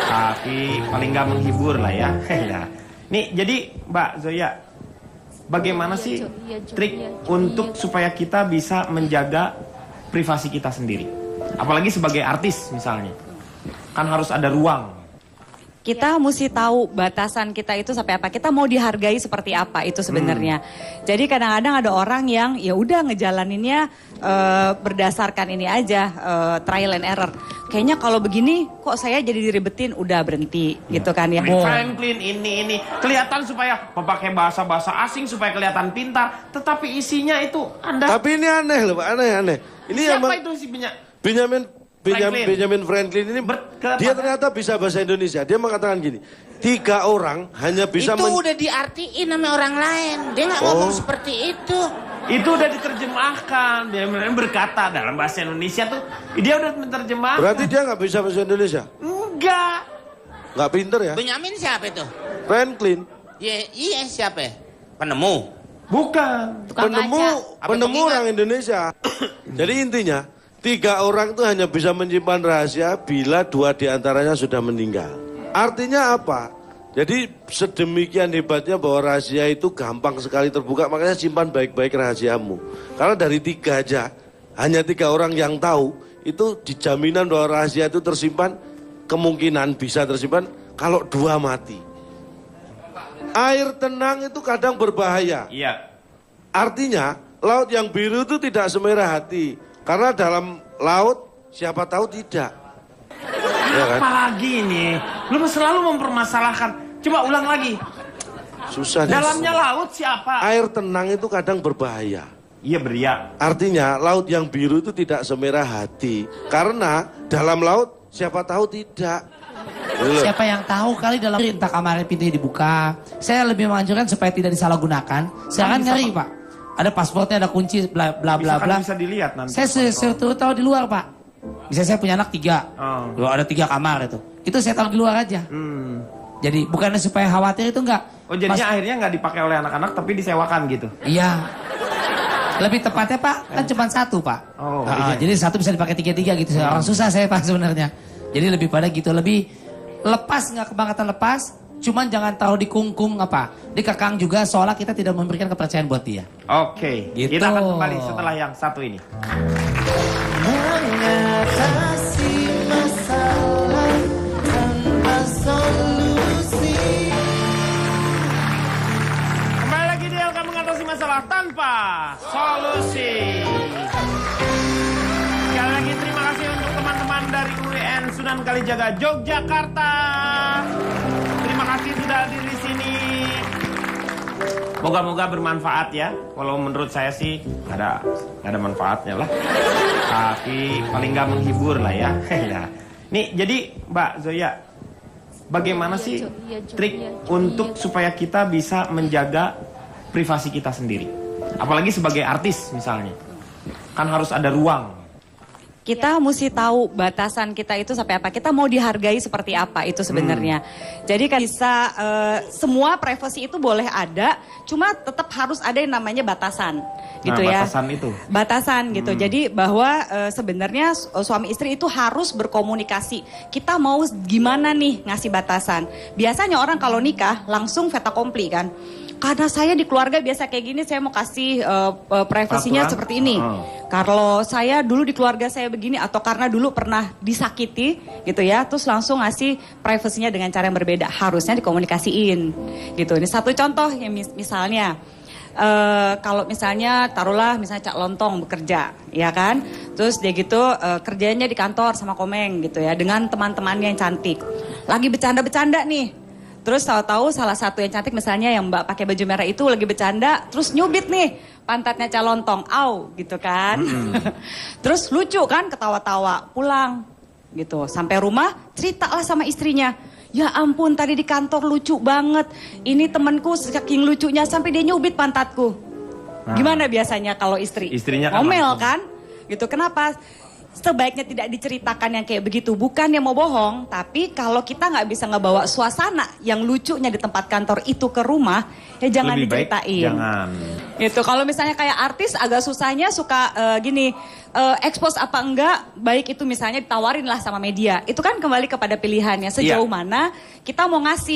Tapi paling nggak menghibur lah ya. Ya. Nih jadi Mbak Zoya, bagaimana sih trik untuk supaya kita bisa menjaga privasi kita sendiri? Apalagi sebagai artis misalnya, kan harus ada ruang. Kita mesti tahu batasan kita itu sampai apa. Kita mau dihargai seperti apa itu sebenarnya. Jadi kadang-kadang ada orang yang ya udah ngejalaninnya berdasarkan ini aja trial and error. Kayaknya kalau begini kok saya jadi diribetin, udah berhenti gitu kan ya. Franklin ini kelihatan supaya memakai bahasa-bahasa asing supaya kelihatan pintar, tetapi isinya itu Anda. Tapi ini aneh loh Pak, aneh. Ini Siapa emang itu si Benjamin Franklin ini dia ternyata bisa bahasa Indonesia. Dia mengatakan gini, 3 orang hanya bisa Itu udah diartiin sama orang lain. Dia nggak ngomong seperti itu. Itu udah diterjemahkan. Benjamin berkata dalam bahasa Indonesia tuh dia udah menerjemahkan. Berarti dia nggak bisa bahasa Indonesia? Enggak. Nggak pinter ya? Benyamin siapa itu? Franklin. Iya siapa? Penemu. Bukan. Penemu orang Indonesia. Jadi intinya 3 orang itu hanya bisa menyimpan rahasia bila 2 diantaranya sudah meninggal. Artinya apa? Jadi sedemikian hebatnya bahwa rahasia itu gampang sekali terbuka, makanya simpan baik-baik rahasiamu. Karena dari 3 aja, hanya 3 orang yang tahu, itu dijaminan bahwa rahasia itu tersimpan, kemungkinan bisa tersimpan kalau 2 mati. Air tenang itu kadang berbahaya. Iya. Artinya, laut yang biru itu tidak semerah hati. Karena dalam laut, siapa tahu tidak. Ya kan? Apalagi ini, lu selalu mempermasalahkan. Coba ulang lagi. Susah. Dalamnya laut siapa? Air tenang itu kadang berbahaya. Iya beria. Artinya, laut yang biru itu tidak semerah hati. Karena dalam laut, siapa tahu tidak. Siapa yang tahu kali dalam entah kamarnya pintunya dibuka. Saya lebih menganjurkan supaya tidak disalahgunakan. Saya kan ngeri Pak. Ada pasportnya, ada kunci, bla bla bla bla. Bisa dilihat nanti. Saya tahu di luar Pak. Bisa saya punya anak 3. Loh, ada 3 kamar itu. Itu saya taruh di luar aja. Jadi bukannya supaya khawatir itu enggak. Oh jadinya akhirnya nggak dipakai oleh anak-anak tapi disewakan gitu. Iya. Lebih tepatnya Pak, kan cuma 1 Pak. Oh, Nah, jadi 1 bisa dipakai 3-3 gitu. Orang susah saya Pak sebenarnya. Jadi lebih pada gitu, lebih lepas nggak kebangetan lepas. Cuman jangan taruh dikungkung apa, dikekang juga seolah kita tidak memberikan kepercayaan buat dia. Oke, Gitu. kita akan kembali setelah yang satu ini. Mengatasi masalah tanpa solusi. Kembali lagi di LK mengatasi masalah tanpa solusi. Sekali lagi terima kasih untuk teman-teman dari UIN Sunan Kalijaga Yogyakarta. Terima kasih sudah hadir di sini. Moga-moga bermanfaat ya. Kalau menurut saya sih nggak ada manfaatnya lah. Tapi paling nggak menghibur lah ya. Ya. Nih jadi Mbak Zoya, bagaimana sih trik untuk supaya kita bisa menjaga privasi kita sendiri? Apalagi sebagai artis misalnya, kan harus ada ruang. Kita mesti tahu batasan kita itu sampai apa. Kita mau dihargai seperti apa itu sebenarnya. Jadi kan bisa semua privasi itu boleh ada, cuma tetap harus ada yang namanya batasan, gitu ya. Batasan itu. Batasan gitu. Jadi bahwa sebenarnya suami istri itu harus berkomunikasi. Kita mau gimana nih ngasih batasan. Biasanya orang kalau nikah langsung fait accompli kan. Karena saya di keluarga biasa kayak gini, saya mau kasih privasinya seperti ini. Kalau saya dulu di keluarga saya begini, atau karena dulu pernah disakiti gitu ya, terus langsung ngasih privasinya dengan cara yang berbeda. Harusnya dikomunikasiin gitu. Ini satu contoh yang misalnya, kalau misalnya taruhlah misalnya Cak Lontong bekerja, ya kan, terus dia gitu kerjanya di kantor sama Komeng gitu ya, dengan teman-temannya yang cantik, lagi bercanda-bercanda nih. Terus tahu-tahu salah satu yang cantik misalnya yang Mbak pakai baju merah itu lagi bercanda, terus nyubit nih pantatnya Cak Lontong, au gitu kan. Terus lucu kan, ketawa-tawa, pulang gitu. Sampai rumah ceritalah sama istrinya. Ya ampun tadi di kantor lucu banget. Ini temanku saking lucunya sampai dia nyubit pantatku. Gimana biasanya kalau istri? Istrinya kan ngomel langsung. kan? Gitu. Kenapa? Sebaiknya tidak diceritakan yang kayak begitu. Bukan yang mau bohong, tapi kalau kita nggak bisa ngebawa suasana yang lucunya di tempat kantor itu ke rumah, ya jangan Lebih baik diceritain. jangan. Itu kalau misalnya kayak artis agak susahnya suka gini, expose apa enggak, baik itu misalnya ditawarin lah sama media. Itu kan kembali kepada pilihannya sejauh mana kita mau ngasih.